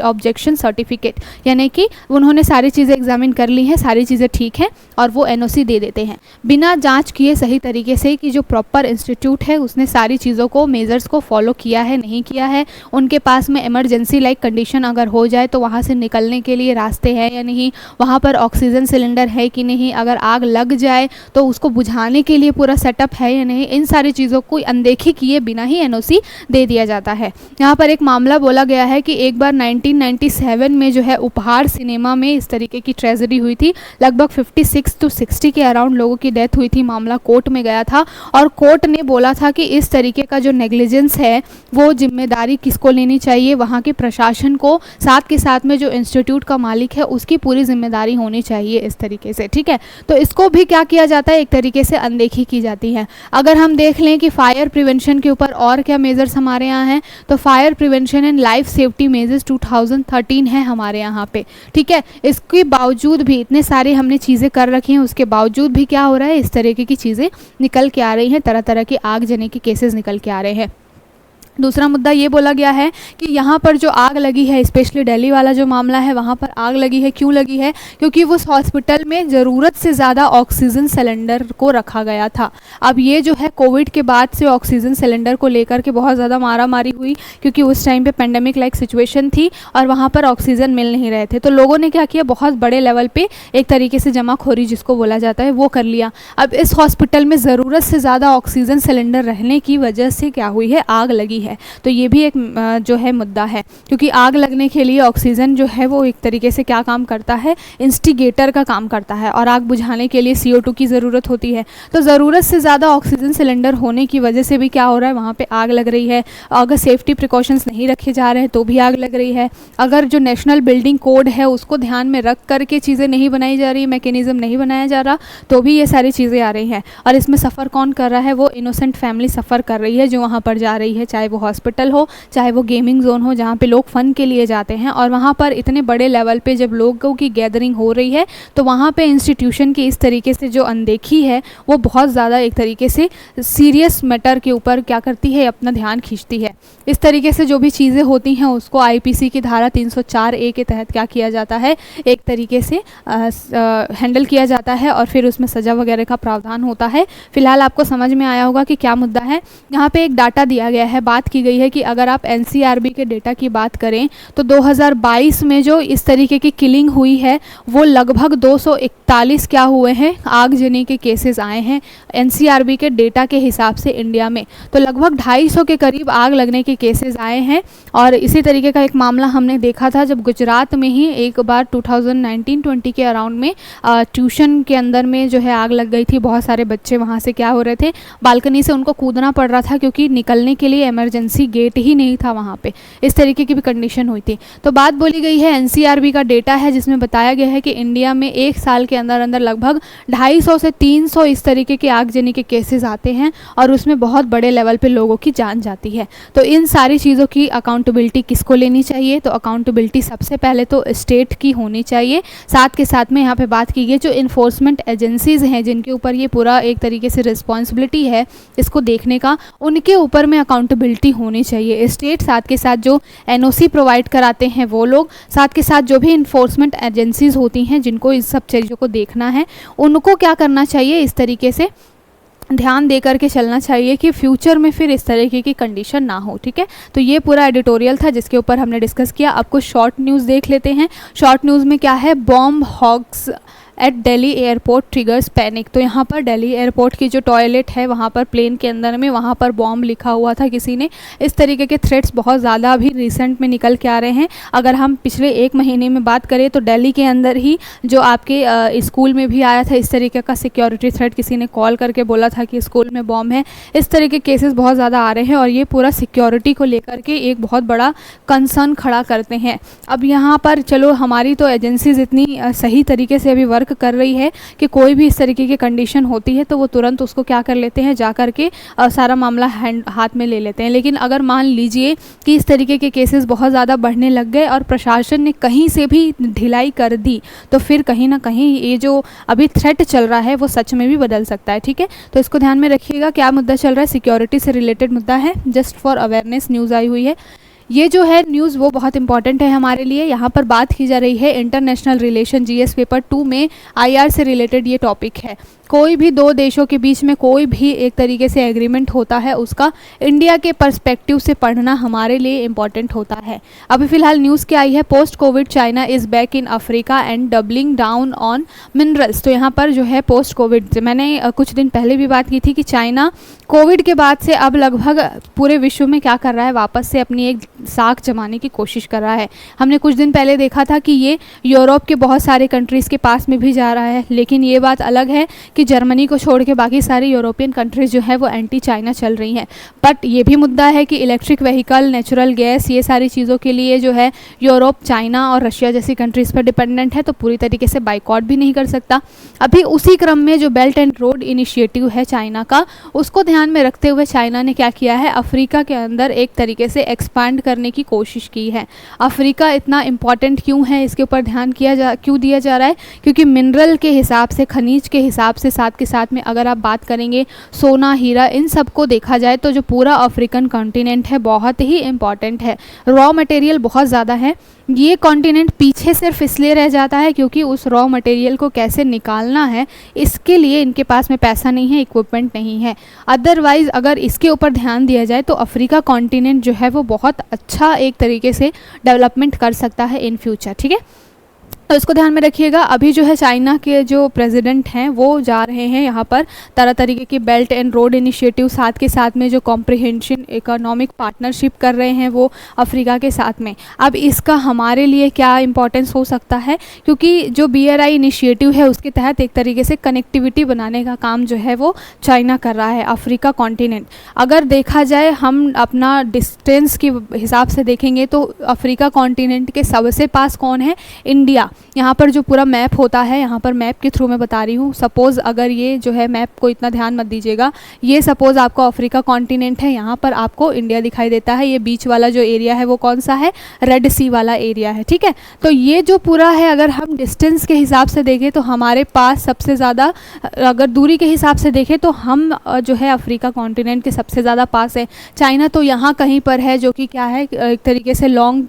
ऑब्जेक्शन सर्टिफिकेट, यानी कि उन्होंने सारी चीज़ें एग्जामिन कर ली हैं, सारी चीज़ें ठीक हैं और वो NOC दे देते हैं बिना जांच किए सही तरीके से कि जो प्रॉपर इंस्टीट्यूट है उसने सारी चीज़ों को मेजर्स को फॉलो किया है नहीं किया है, उनके पास में इमरजेंसी लाइक कंडीशन अगर हो जाए तो वहाँ से निकलने के लिए रास्ते हैं या नहीं, वहाँ पर ऑक्सीजन सिलेंडर है कि नहीं, अगर आग लग जाए तो उसको बुझाने के लिए पूरा सेटअप है या नहीं, इन सारी चीज़ों को अनदेखी किए बिना ही NOC दे दिया जाता है। यहाँ पर एक मामला बोला गया है कि एक बार 1997 में जो है उपहार सिनेमा में इस तरीके की ट्रेजेडी हुई थी। लगभग 56 to 60 के अराउंड लोगों की डेथ हुई थी। मामला कोर्ट में गया था और कोर्ट ने बोला था कि इस तरीके का जो नेग्लिजेंस है वो जिम्मेदारी किसको लेनी चाहिए, वहाँ के प्रशासन को, साथ के साथ में जो इंस्टीट्यूट का मालिक है उसकी पूरी जिम्मेदारी होनी चाहिए इस तरीके से। ठीक है, तो इसको भी क्या किया जाता है, एक तरीके से अनदेखी की जाती है। अगर हम देख लें कि फायर प्रिवेंशन के ऊपर और क्या मेजर्स हमारे यहाँ हैं, तो fire prevention and life safety measures 2013 है हमारे यहाँ पे। ठीक है, इसके बावजूद भी इतने सारे हमने चीज़ें कर रखी हैं, उसके बावजूद भी क्या हो रहा है, इस तरीके की चीज़ें निकल के आ रही हैं, तरह तरह के आगजनी के केसेस निकल के आ रहे हैं। दूसरा मुद्दा ये बोला गया है कि यहाँ पर जो आग लगी है, स्पेशली दिल्ली वाला जो मामला है, वहाँ पर आग लगी है, क्यों लगी है, क्योंकि उस हॉस्पिटल में ज़रूरत से ज़्यादा ऑक्सीजन सिलेंडर को रखा गया था। अब ये जो है कोविड के बाद से ऑक्सीजन सिलेंडर को लेकर के बहुत ज़्यादा मारामारी हुई, क्योंकि उस टाइम पे पेंडेमिक लाइक सिचुएशन थी और वहाँ पर ऑक्सीजन मिल नहीं रहे थे। तो लोगों ने क्या किया, बहुत बड़े लेवल पर एक तरीके से जमाखोरी जिसको बोला जाता है वो कर लिया। अब इस हॉस्पिटल में ज़रूरत से ज़्यादा ऑक्सीजन सिलेंडर रहने की वजह से क्या हुई है, आग लगी है। तो ये भी एक जो है मुद्दा है, क्योंकि आग लगने के लिए ऑक्सीजन जो है वो एक तरीके से क्या काम करता है, इंस्टिगेटर का काम करता है, और आग बुझाने के लिए CO2 की ज़रूरत होती है। तो ज़रूरत से ज़्यादा ऑक्सीजन सिलेंडर होने की वजह से भी क्या हो रहा है, वहाँ पे आग लग रही है। अगर सेफ्टी प्रिकॉशंस नहीं रखे जा रहे हैं तो भी आग लग रही है। अगर जो नेशनल बिल्डिंग कोड है उसको ध्यान में रख करके चीज़ें नहीं बनाई जा रही, मैकेनिज़्म नहीं बनाया जा रहा, तो भी ये सारी चीज़ें आ रही हैं। और इसमें सफ़र कौन कर रहा है, वो इनोसेंट फैमिली सफ़र कर रही है जो वहाँ पर जा रही है, चाहे वो हॉस्पिटल हो, चाहे वो गेमिंग जोन हो जहाँ पे लोग फ़न के लिए जाते हैं। और वहाँ पर इतने बड़े लेवल पे जब लोगों की गैदरिंग हो रही है तो वहाँ पे इंस्टीट्यूशन की इस तरीके से जो अनदेखी है वो बहुत ज़्यादा एक तरीके से सीरियस मैटर के ऊपर क्या करती है, अपना ध्यान खींचती है। इस तरीके से जो भी चीज़ें होती हैं उसको IPC की धारा 304A के तहत क्या किया जाता है, एक तरीके से हैंडल किया जाता है और फिर उसमें सज़ा वगैरह का प्रावधान होता है। फिलहाल आपको समझ में आया होगा कि क्या मुद्दा है। यहाँ पे एक डाटा दिया गया है, बात बात की गई है कि अगर आप एनसीआरबी के डेटा की बात करें तो 2022 में जो इस तरीके की किलिंग हुई है वो लगभग 241 क्या हुए हैं आगजनी के केसेस आए हैं एनसीआरबी के डेटा के हिसाब से इंडिया में। तो लगभग 250 के करीब आग लगने के केसेस आए हैं। और इसी तरीके का एक मामला हमने देखा था जब गुजरात में ही एक बार 2019-20 के अराउंड में ट्यूशन के अंदर में जो है आग लग गई थी। बहुत सारे बच्चे वहाँ से क्या हो रहे थे, बालकनी से उनको कूदना पड़ रहा था क्योंकि निकलने के लिए इमरजेंसी गेट ही नहीं था वहाँ पे। इस तरीके की भी कंडीशन हुई थी। तो बात बोली गई है एनसीआरबी का डेटा है जिसमें बताया गया है कि इंडिया में एक साल के अंदर अंदर लगभग 250 से 300 इस तरीके के आगजनी के केसेस आते हैं और उसमें बहुत बड़े लेवल पे लोगों की जान जाती है। तो इन सारी चीज़ों की अकाउंटेबिलिटी किसको लेनी चाहिए, तो अकाउंटेबिलिटी सबसे पहले तो स्टेट की होनी चाहिए। साथ के साथ में यहाँ पे बात की गई जो इन्फोर्समेंट एजेंसीज़ हैं जिनके ऊपर ये पूरा एक तरीके से रिस्पॉन्सिबिलिटी है इसको देखने का, उनके ऊपर में अकाउंटेबिलिटी होनी चाहिए। स्टेट साथ के साथ जो एनओसी प्रोवाइड कराते हैं वो लोग, साथ के साथ जो भी इन्फोर्समेंट एजेंसीज़ होती हैं जिनको इस सब चीज़ों को देखना है, उनको क्या करना चाहिए, इस तरीके से ध्यान दे करके चलना चाहिए कि फ्यूचर में फिर इस तरीके की कंडीशन ना हो। ठीक है, तो ये पूरा एडिटोरियल था जिसके ऊपर हमने डिस्कस किया। अब कुछ शॉर्ट न्यूज़ देख लेते हैं। शॉर्ट न्यूज़ में क्या है, bomb hoax at Delhi airport triggers panic. तो यहाँ पर दिल्ली एयरपोर्ट की जो टॉयलेट है वहाँ पर प्लेन के अंदर में वहाँ पर बॉम्ब लिखा हुआ था किसी ने। इस तरीके के थ्रेट्स बहुत ज़्यादा अभी रिसेंट में निकल के आ रहे हैं। अगर हम पिछले 1 महीने में बात करें तो दिल्ली के अंदर ही जो आपके स्कूल में भी आया था इस तरीके का सिक्योरिटी थ्रेट, किसी ने कॉल करके बोला था कि स्कूल में बॉम्ब है। इस तरह के केसेस बहुत ज़्यादा आ रहे हैं और ये पूरा सिक्योरिटी को लेकर के एक बहुत बड़ा कंसर्न खड़ा करते हैं। अब यहाँ पर चलो हमारी तो एजेंसीज इतनी सही तरीके से अभी वर्क कर रही है कि कोई भी इस तरीके की कंडीशन होती है तो वो तुरंत उसको क्या कर लेते हैं, जा कर के सारा मामला हाथ में ले लेते हैं। लेकिन अगर मान लीजिए कि इस तरीके के केसेस बहुत ज़्यादा बढ़ने लग गए और प्रशासन ने कहीं से भी ढिलाई कर दी तो फिर कहीं ना कहीं ये जो अभी थ्रेट चल रहा है वो सच में भी बदल सकता है। ठीक है, तो इसको ध्यान में रखिएगा। क्या मुद्दा चल रहा है, सिक्योरिटी से रिलेटेड मुद्दा है, जस्ट फॉर अवेयरनेस न्यूज़ आई हुई है। ये जो है न्यूज़ वो बहुत इंपॉर्टेंट है हमारे लिए। यहाँ पर बात की जा रही है इंटरनेशनल रिलेशन जीएस पेपर 2 में आईआर से रिलेटेड ये टॉपिक है। कोई भी 2 देशों के बीच में कोई भी एक तरीके से एग्रीमेंट होता है उसका इंडिया के पर्सपेक्टिव से पढ़ना हमारे लिए इम्पॉर्टेंट होता है। अभी फिलहाल न्यूज़ क्या आई है, post Covid China is back in Africa and doubling down on minerals. तो यहाँ पर जो है पोस्ट कोविड, मैंने कुछ दिन पहले भी बात की थी कि चाइना कोविड के बाद से अब लगभग पूरे विश्व में क्या कर रहा है, वापस से अपनी एक साख जमाने की कोशिश कर रहा है। हमने कुछ दिन पहले देखा था कि ये यूरोप के बहुत सारे कंट्रीज़ के पास में भी जा रहा है, लेकिन ये बात अलग है कि जर्मनी को छोड़ के बाकी सारी यूरोपियन कंट्रीज़ जो है वो एंटी चाइना चल रही हैं। बट ये भी मुद्दा है कि इलेक्ट्रिक व्हीकल, नेचुरल गैस, ये सारी चीज़ों के लिए जो है यूरोप, चाइना और रशिया जैसी कंट्रीज़ पर डिपेंडेंट है, तो पूरी तरीके से बाइकआउट भी नहीं कर सकता। अभी उसी क्रम में जो बेल्ट एंड रोड इनिशिएटिव है चाइना का, उसको ध्यान में रखते हुए चाइना ने क्या किया है, अफ्रीका के अंदर एक तरीके से एक्सपांड करने की कोशिश की है। अफ्रीका इतना इम्पॉर्टेंट क्यों है, इसके ऊपर ध्यान क्यों दिया जा रहा है, क्योंकि मिनरल के हिसाब से, खनिज के हिसाब से, साथ के साथ में अगर आप बात करेंगे सोना, हीरा, इन सब को देखा जाए तो जो पूरा अफ्रीकन कॉन्टिनेंट है बहुत ही इम्पॉर्टेंट है। रॉ मटेरियल बहुत ज़्यादा है। ये कॉन्टिनेंट पीछे सिर्फ इसलिए रह जाता है क्योंकि उस रॉ मटेरियल को कैसे निकालना है इसके लिए इनके पास में पैसा नहीं है, इक्विपमेंट नहीं है। अदरवाइज़ अगर इसके ऊपर ध्यान दिया जाए तो अफ्रीका कॉन्टिनेंट जो है वो बहुत अच्छा एक तरीके से डेवलपमेंट कर सकता है इन फ्यूचर। ठीक है, तो इसको ध्यान में रखिएगा। अभी जो है चाइना के जो प्रेसिडेंट हैं वो जा रहे हैं यहाँ पर तरह तरीके की बेल्ट एंड रोड इनिशिएटिव, साथ के साथ में जो कॉम्प्रिहेंशन इकोनॉमिक पार्टनरशिप कर रहे हैं वो अफ्रीका के साथ में। अब इसका हमारे लिए क्या इंपॉर्टेंस हो सकता है, क्योंकि जो BRI इनिशिएटिव है उसके तहत एक तरीके से कनेक्टिविटी बनाने का काम जो है वो चाइना कर रहा है। अफ्रीका कॉन्टिनेंट अगर देखा जाए, हम अपना डिस्टेंस के हिसाब से देखेंगे तो अफ्रीका कॉन्टिनेंट के सबसे पास कौन है, इंडिया। यहाँ पर जो पूरा मैप होता है, यहाँ पर मैप के थ्रू मैं बता रही हूँ, सपोज़ अगर ये जो है मैप को इतना ध्यान मत दीजिएगा, ये सपोज़ आपको अफ्रीका कॉन्टिनेंट है, यहाँ पर आपको इंडिया दिखाई देता है। ये बीच वाला जो एरिया है वो कौन सा है, रेड सी वाला एरिया है। ठीक है, तो ये जो पूरा है अगर हम डिस्टेंस के हिसाब से देखें तो हमारे पास सबसे ज़्यादा, अगर दूरी के हिसाब से देखें तो हम जो है अफ्रीका कॉन्टिनेंट के सबसे ज़्यादा पास है। चाइना तो यहाँ कहीं पर है जो कि क्या है, एक तरीके से लॉन्ग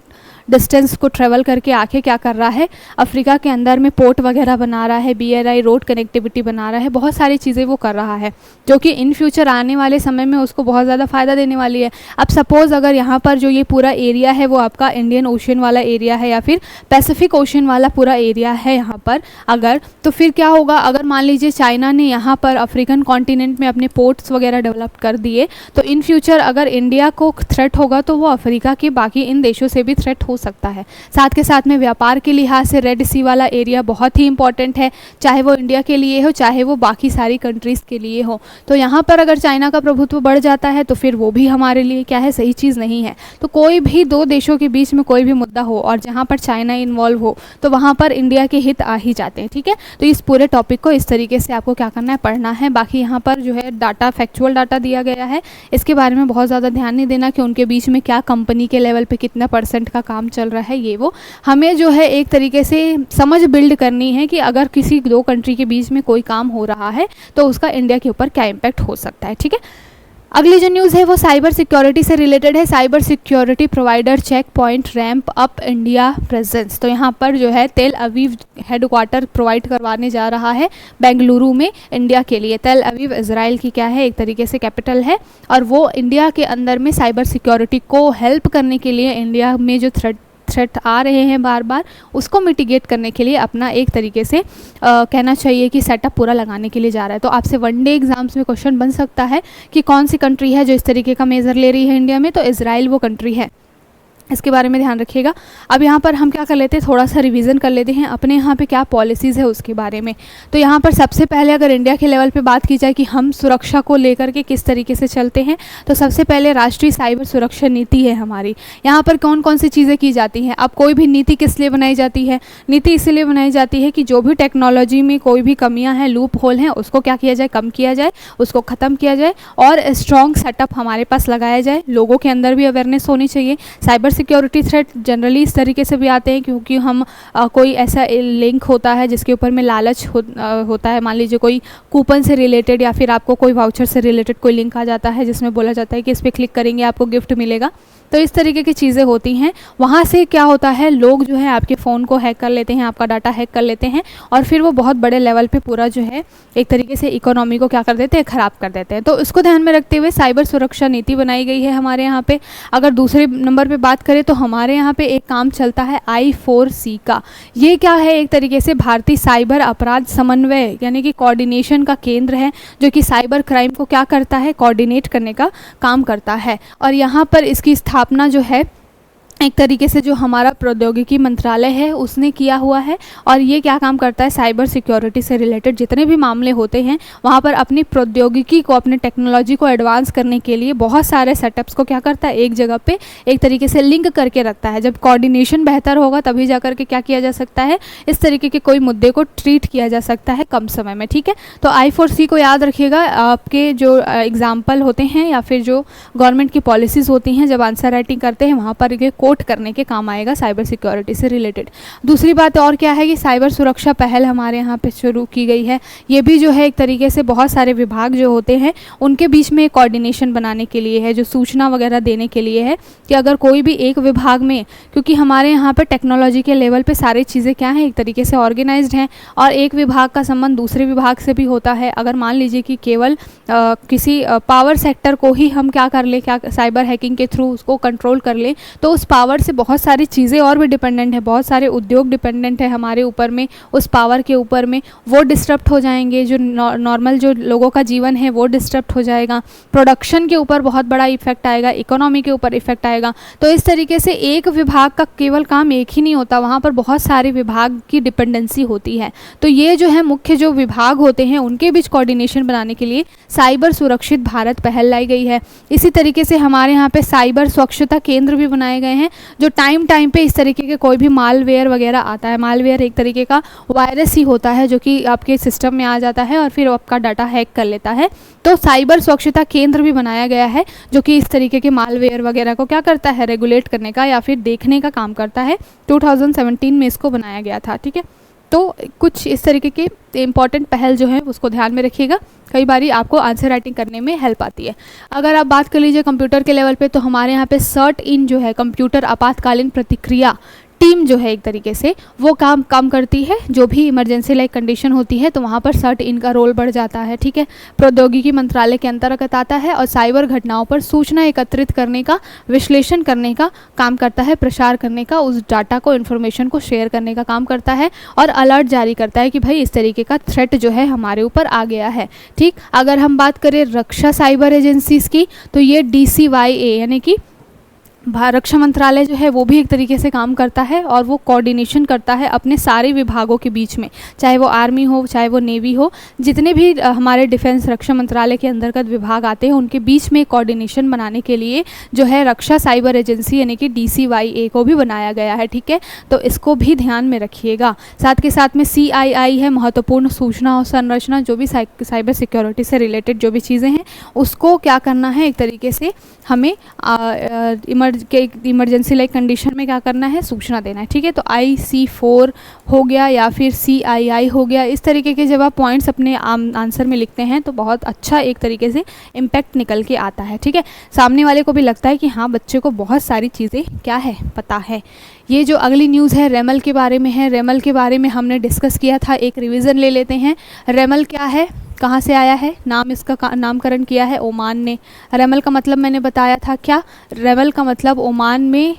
डिस्टेंस को ट्रेवल करके आके क्या कर रहा है, अफ्रीका के अंदर में पोर्ट वगैरह बना रहा है, BRI रोड कनेक्टिविटी बना रहा है, बहुत सारी चीज़ें वो कर रहा है जो कि इन फ्यूचर आने वाले समय में उसको बहुत ज़्यादा फ़ायदा देने वाली है। अब सपोज़ अगर यहाँ पर जो ये पूरा एरिया है वो आपका इंडियन ओशन वाला एरिया है या फिर पैसिफिक ओशन वाला पूरा एरिया है यहाँ पर अगर, तो फिर क्या होगा, अगर मान लीजिए चाइना ने यहाँ पर अफ्रीकन कॉन्टिनेंट में अपने पोर्ट्स वगैरह डेवलप कर दिए, तो इन फ्यूचर अगर इंडिया को थ्रेट होगा तो वो अफ्रीका के बाकी इन देशों से भी थ्रेट हो सकता है। साथ के साथ में व्यापार के लिहाज से रेड सी वाला एरिया बहुत ही इंपॉर्टेंट है, चाहे वो इंडिया के लिए हो चाहे वो बाकी सारी कंट्रीज़ के लिए हो। तो यहाँ पर अगर चाइना का प्रभुत्व बढ़ जाता है तो फिर वो भी हमारे लिए क्या है, सही चीज़ नहीं है। तो कोई भी दो देशों के बीच में कोई भी मुद्दा हो और जहाँ पर चाइना इन्वॉल्व हो तो वहाँ पर इंडिया के हित आ ही जाते हैं। ठीक है, तो इस पूरे टॉपिक को इस तरीके से आपको क्या करना है, पढ़ना है। बाकी यहाँ पर जो है डाटा, फैक्चुअल डाटा दिया गया है, इसके बारे में बहुत ज़्यादा ध्यान नहीं देना कि उनके बीच में क्या कंपनी के लेवल पे कितना % का काम चल रहा है, ये वो हमें जो है एक तरीके से समझ बिल्ड करनी है कि अगर किसी दो कंट्री के बीच में कोई काम हो रहा है तो उसका इंडिया के ऊपर क्या इम्पैक्ट हो सकता है। ठीक है, अगली जो न्यूज़ है वो साइबर सिक्योरिटी से रिलेटेड है। Cyber security provider Check Point ramp up India presence. तो यहाँ पर जो है तेल अवीव हेडक्वार्टर प्रोवाइड करवाने जा रहा है बेंगलुरु में इंडिया के लिए। तेल अवीव इजराइल की क्या है, एक तरीके से कैपिटल है, और वो इंडिया के अंदर में साइबर सिक्योरिटी को हेल्प करने के लिए, इंडिया में जो थ्रेट आ रहे हैं बार बार, उसको मिटिगेट करने के लिए अपना एक तरीके से कहना चाहिए कि सेटअप पूरा लगाने के लिए जा रहा है। तो आपसे वनडे एग्जाम्स में क्वेश्चन बन सकता है कि कौन सी कंट्री है जो इस तरीके का मेज़र ले रही है इंडिया में, तो इजराइल वो कंट्री है, इसके बारे में ध्यान रखिएगा। अब यहाँ पर हम क्या कर लेते हैं, थोड़ा सा रिवीजन कर लेते हैं अपने यहाँ पे क्या पॉलिसीज़ है उसके बारे में। तो यहाँ पर सबसे पहले अगर इंडिया के लेवल पे बात की जाए कि हम सुरक्षा को लेकर के किस तरीके से चलते हैं, तो सबसे पहले राष्ट्रीय साइबर सुरक्षा नीति है हमारी। यहाँ पर कौन कौन सी चीज़ें की जाती हैं। अब कोई भी नीति किस लिए बनाई जाती है, नीति इसलिए बनाई जाती है कि जो भी टेक्नोलॉजी में कोई भी कमियाँ हैं, लूप होल हैं, उसको क्या किया जाए, कम किया जाए, उसको ख़त्म किया जाए और स्ट्रॉन्ग सेटअप हमारे पास लगाया जाए। लोगों के अंदर भी अवेयरनेस होनी चाहिए। साइबर सिक्योरिटी थ्रेट जनरली इस तरीके से भी आते हैं क्योंकि हम कोई ऐसा लिंक होता है जिसके ऊपर में लालच होता है। मान लीजिए कोई कूपन से रिलेटेड या फिर आपको कोई वाउचर से रिलेटेड कोई लिंक आ जाता है जिसमें बोला जाता है कि इस पर क्लिक करेंगे आपको गिफ्ट मिलेगा। तो इस तरीके की चीज़ें होती हैं। वहाँ से क्या होता है, लोग जो है आपके फ़ोन को हैक कर लेते हैं, आपका डाटा हैक कर लेते हैं और फिर वो बहुत बड़े लेवल पे पूरा जो है एक तरीके से इकोनॉमी को क्या कर देते हैं, ख़राब कर देते हैं। तो इसको ध्यान में रखते हुए साइबर सुरक्षा नीति बनाई गई है हमारे यहाँ पे। अगर दूसरे नंबर पे बात करें तो हमारे यहाँ पे एक काम चलता है I4C का। ये क्या है, एक तरीके से भारतीय साइबर अपराध समन्वय यानी कि कोऑर्डिनेशन का केंद्र है जो कि साइबर क्राइम को क्या करता है, कोऑर्डिनेट करने का काम करता है। और यहाँ पर इसकी स्थापना जो है एक तरीके से जो हमारा प्रौद्योगिकी मंत्रालय है उसने किया हुआ है। और ये क्या काम करता है, साइबर सिक्योरिटी से रिलेटेड जितने भी मामले होते हैं वहाँ पर अपनी प्रौद्योगिकी को, अपने टेक्नोलॉजी को एडवांस करने के लिए बहुत सारे सेटअप्स को क्या करता है, एक जगह पे एक तरीके से लिंक करके रखता है। जब कोऑर्डिनेशन बेहतर होगा तभी जा करके क्या किया जा सकता है, इस तरीके के कोई मुद्दे को ट्रीट किया जा सकता है कम समय में। ठीक है, तो I4C को याद रखिएगा। आपके जो एग्जाम्पल होते हैं या फिर जो गवर्नमेंट की पॉलिसीज़ होती हैं, जब आंसर राइटिंग करते हैं वहाँ पर ये कोट करने के काम आएगा साइबर सिक्योरिटी से रिलेटेड। दूसरी बात और क्या है कि साइबर सुरक्षा पहल हमारे यहाँ पे शुरू की गई है। ये भी जो है एक तरीके से बहुत सारे विभाग जो होते हैं उनके बीच में कोऑर्डिनेशन बनाने के लिए है, जो सूचना वगैरह देने के लिए है कि अगर कोई भी एक विभाग में, क्योंकि हमारे यहाँ पे टेक्नोलॉजी के लेवल पे सारी चीज़ें क्या हैं, एक तरीके से ऑर्गेनाइज्ड हैं और एक विभाग का संबंध दूसरे विभाग से भी होता है। अगर मान लीजिए कि केवल किसी पावर सेक्टर को ही हम क्या कर ले, क्या साइबर हैकिंग के थ्रू उसको कंट्रोल कर ले, तो उस पावर से बहुत सारी चीज़ें और भी डिपेंडेंट है, बहुत सारे उद्योग डिपेंडेंट है हमारे ऊपर में, उस पावर के ऊपर में, वो डिस्टर्ब हो जाएंगे। जो नॉर्मल जो लोगों का जीवन है वो डिस्टर्ब हो जाएगा, प्रोडक्शन के ऊपर बहुत बड़ा इफेक्ट आएगा, इकोनॉमी के ऊपर इफेक्ट आएगा। तो इस तरीके से एक विभाग का केवल काम एक ही नहीं होता, वहाँ पर बहुत सारे विभाग की डिपेंडेंसी होती है। तो ये जो है मुख्य जो विभाग होते हैं उनके बीच कोऑर्डिनेशन बनाने के लिए साइबर सुरक्षित भारत पहल लाई गई है। इसी तरीके से हमारे यहाँ पे साइबर स्वच्छता केंद्र भी बनाए गए हैं जो टाइम पे इस तरीके के कोई भी मालवेयर वगैरह आता है, मालवेयर एक तरीके का वायरस ही होता है जो कि आपके सिस्टम में आ जाता है और फिर आपका डाटा हैक कर लेता है। तो साइबर स्वच्छता केंद्र भी बनाया गया है जो कि इस तरीके के मालवेयर वगैरह को क्या करता है, रेगुलेट करने का या फिर देखने का काम करता है। 2017 में इसको बनाया गया था। ठीक है, तो कुछ इस तरीके के इंपॉर्टेंट पहल जो है उसको ध्यान में रखिएगा, कई बारी आपको आंसर राइटिंग करने में हेल्प आती है। अगर आप बात कर लीजिए कंप्यूटर के लेवल पे, तो हमारे यहाँ पे सर्ट इन जो है कंप्यूटर आपातकालीन प्रतिक्रिया टीम जो है एक तरीके से वो काम करती है। जो भी इमरजेंसी लाइक कंडीशन होती है तो वहाँ पर सर्ट इन का रोल बढ़ जाता है, ठीक है। प्रौद्योगिकी मंत्रालय के अंतर्गत आता है और साइबर घटनाओं पर सूचना एकत्रित करने का, विश्लेषण करने का काम करता है, प्रसार करने का, उस डाटा को, इन्फॉर्मेशन को शेयर करने का काम करता है और अलर्ट जारी करता है कि भाई इस तरीके का थ्रेट जो है हमारे ऊपर आ गया है, ठीक। अगर हम बात करें रक्षा साइबर एजेंसीज की, तो ये DCYA यानी कि रक्षा मंत्रालय जो है वो भी एक तरीके से काम करता है और वो कोऑर्डिनेशन करता है अपने सारे विभागों के बीच में, चाहे वो आर्मी हो, चाहे वो नेवी हो, जितने भी हमारे डिफेंस रक्षा मंत्रालय के अंतर्गत विभाग आते हैं उनके बीच में कोऑर्डिनेशन बनाने के लिए जो है रक्षा साइबर एजेंसी यानी कि DCYA को भी बनाया गया है, ठीक है। तो इसको भी ध्यान में रखिएगा। साथ के साथ में CII है, महत्वपूर्ण सूचना और संरचना, जो भी साइबर सिक्योरिटी से रिलेटेड जो भी चीज़ें हैं उसको क्या करना है, एक तरीके से हमें इमरजेंसी लाइक कंडीशन में क्या करना है, सूचना देना है, ठीक है। तो IC4 हो गया या फिर CII हो गया, इस तरीके के जब आप पॉइंट्स अपने आंसर में लिखते हैं तो बहुत अच्छा एक तरीके से इम्पैक्ट निकल के आता है, ठीक है। सामने वाले को भी लगता है कि हाँ बच्चे को बहुत सारी चीज़ें क्या है पता है। ये जो अगली न्यूज़ है रेमल के बारे में है। रेमल के बारे में हमने डिस्कस किया था, एक रिवीजन ले लेते हैं। रेमल क्या है, कहाँ से आया है, नाम इसका नामकरण किया है ओमान ने। रेमल का मतलब मैंने बताया था क्या, रेमल का मतलब ओमान में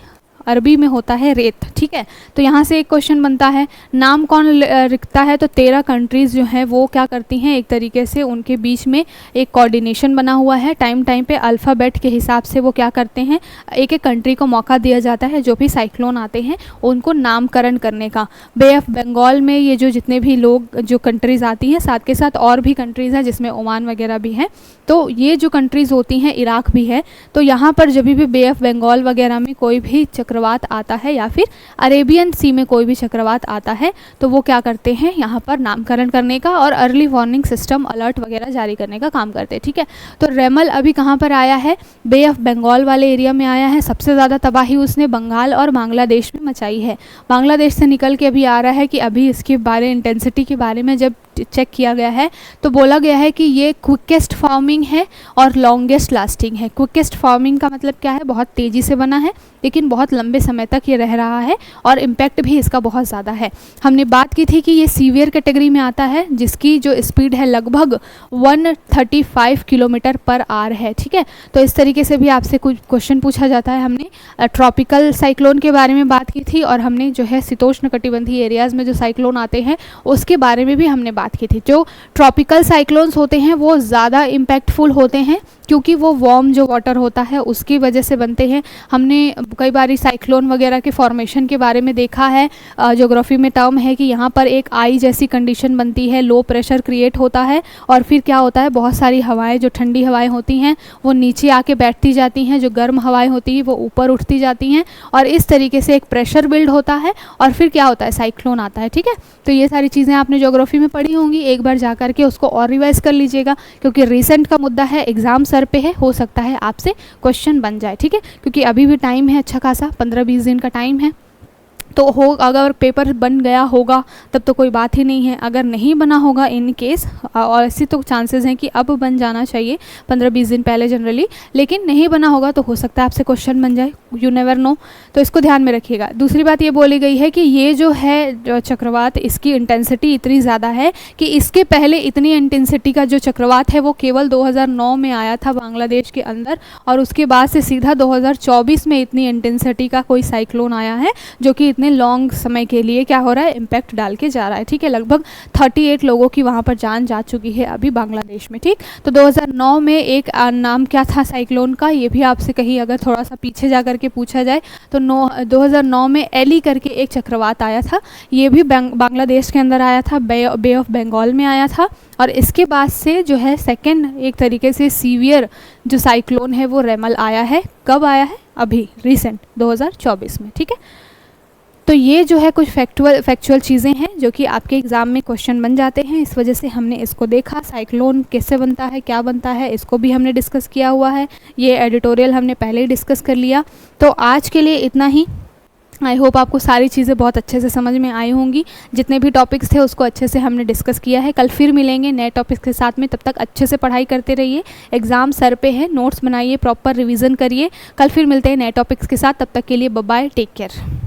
अरबी में होता है रेत, ठीक है। तो यहाँ से एक क्वेश्चन बनता है, नाम कौन लिखता है, तो 13 कंट्रीज़ जो हैं वो क्या करती हैं, एक तरीके से उनके बीच में एक कोऑर्डिनेशन बना हुआ है। टाइम पे अल्फ़ाबेट के हिसाब से वो क्या करते हैं, एक एक कंट्री को मौका दिया जाता है जो भी साइक्लोन आते हैं उनको नामकरण करने का। बे ऑफ बंगाल में ये जो जितने भी लोग जो कंट्रीज़ आती हैं, साथ के साथ और भी कंट्रीज़ हैं जिसमें ओमान वगैरह भी हैं, तो ये जो कंट्रीज़ होती हैं, इराक भी है, तो यहाँ पर जब भी बे ऑफ बंगाल वगैरह में कोई भी चक्रवात आता है या फिर अरेबियन सी में कोई भी चक्रवात आता है तो वो क्या करते हैं, यहाँ पर नामकरण करने का और अर्ली वार्निंग सिस्टम अलर्ट वगैरह जारी करने का काम करते हैं, ठीक है। तो रेमल अभी कहाँ पर आया है, बे ऑफ बंगाल वाले एरिया में आया है। सबसे ज़्यादा तबाही उसने बंगाल और बांग्लादेश में मचाई है। बांग्लादेश से निकल के अभी आ रहा है कि अभी इसके बारे इंटेंसिटी के बारे में जब चेक किया गया है तो बोला गया है कि ये क्विकेस्ट फॉर्मिंग है और लॉन्गेस्ट लास्टिंग है। क्विकेस्ट फॉर्मिंग का मतलब क्या है, बहुत तेज़ी से बना है लेकिन बहुत लंबे समय तक ये रह रहा है और इम्पैक्ट भी इसका बहुत ज़्यादा है। हमने बात की थी कि ये सीवियर कैटेगरी में आता है जिसकी जो स्पीड है लगभग 135 किलोमीटर पर आवर है, ठीक है। तो इस तरीके से भी आपसे कुछ क्वेश्चन पूछा जाता है। हमने ट्रॉपिकल साइक्लोन के बारे में बात की थी और हमने जो है शीतोष्ण कटिबंधीय एरियाज़ में जो साइक्लोन आते हैं उसके बारे में भी हमने बात की थी। जो ट्रॉपिकल साइक्लोन्स होते हैं वो ज़्यादा इम्पैक्टफुल होते हैं क्योंकि वो वार्म जो वाटर होता है उसकी वजह से बनते हैं। हमने कई बारी साइक्लोन वगैरह के फॉर्मेशन के बारे में देखा है, ज्योग्राफी में टर्म है कि यहाँ पर एक आई जैसी कंडीशन बनती है, लो प्रेशर क्रिएट होता है और फिर क्या होता है, बहुत सारी हवाएं, जो ठंडी हवाएं होती हैं वो नीचे आके बैठती जाती हैं, जो गर्म हवाएं होती हैं वो ऊपर उठती जाती हैं और इस तरीके से एक प्रेशर बिल्ड होता है और फिर क्या होता है, साइक्लोन आता है, ठीक है। तो ये सारी चीज़ें आपने ज्योग्राफी में पढ़ी होंगी, एक बार जा कर के उसको और रिवाइज कर लीजिएगा क्योंकि रिसेंट का मुद्दा है, एग्जाम सर पे है, हो सकता है आपसे क्वेश्चन बन जाए, ठीक है। क्योंकि अभी भी टाइम है अच्छा खासा, 15-20 दिन का टाइम है, तो हो अगर पेपर बन गया होगा तब तो कोई बात ही नहीं है। अगर नहीं बना होगा इन केस, और ऐसी तो चांसेस हैं कि अब बन जाना चाहिए 15-20 दिन पहले जनरली, लेकिन नहीं बना होगा तो हो सकता है आपसे क्वेश्चन बन जाए, यू नेवर नो, तो इसको ध्यान में रखिएगा। दूसरी बात ये बोली गई है कि ये जो है चक्रवात, इसकी इंटेंसिटी इतनी ज़्यादा है कि इसके पहले इतनी इंटेंसिटी का जो चक्रवात है वो केवल 2009 में आया था बांग्लादेश के अंदर और उसके बाद से सीधा 2024 में इतनी इंटेंसिटी का कोई साइक्लोन आया है जो कि इतने लॉन्ग समय के लिए क्या हो रहा है, इम्पैक्ट डाल के जा रहा है, ठीक है। लगभग 38 लोगों की वहाँ पर जान जा चुकी है अभी बांग्लादेश में, ठीक। तो 2009 में एक नाम क्या था साइक्लोन का, ये भी आपसे कहीं अगर थोड़ा सा पीछे जा करके पूछा जाए तो 2009 में एली करके एक चक्रवात आया था, ये भी बांग्लादेश के अंदर आया था, बे ऑफ बंगाल में आया था और इसके बाद से जो है सेकेंड एक तरीके से सीवियर जो साइक्लोन है वो रेमल आया है। कब आया है, अभी रिसेंट 2024 में, ठीक है। तो ये जो है कुछ फैक्चुअल चीज़ें हैं जो कि आपके एग्ज़ाम में क्वेश्चन बन जाते हैं, इस वजह से हमने इसको देखा। साइक्लोन कैसे बनता है, क्या बनता है, इसको भी हमने डिस्कस किया हुआ है, ये एडिटोरियल हमने पहले ही डिस्कस कर लिया। तो आज के लिए इतना ही। आई होप आपको सारी चीज़ें बहुत अच्छे से समझ में आई होंगी। जितने भी टॉपिक्स थे उसको अच्छे से हमने डिस्कस किया है। कल फिर मिलेंगे नए टॉपिक्स के साथ में, तब तक अच्छे से पढ़ाई करते रहिए। एग्ज़ाम सर पे है, नोट्स बनाइए, प्रॉपर रिवीजन करिए। कल फिर मिलते हैं नए टॉपिक्स के साथ, तब तक के लिए बाय बाय, टेक केयर।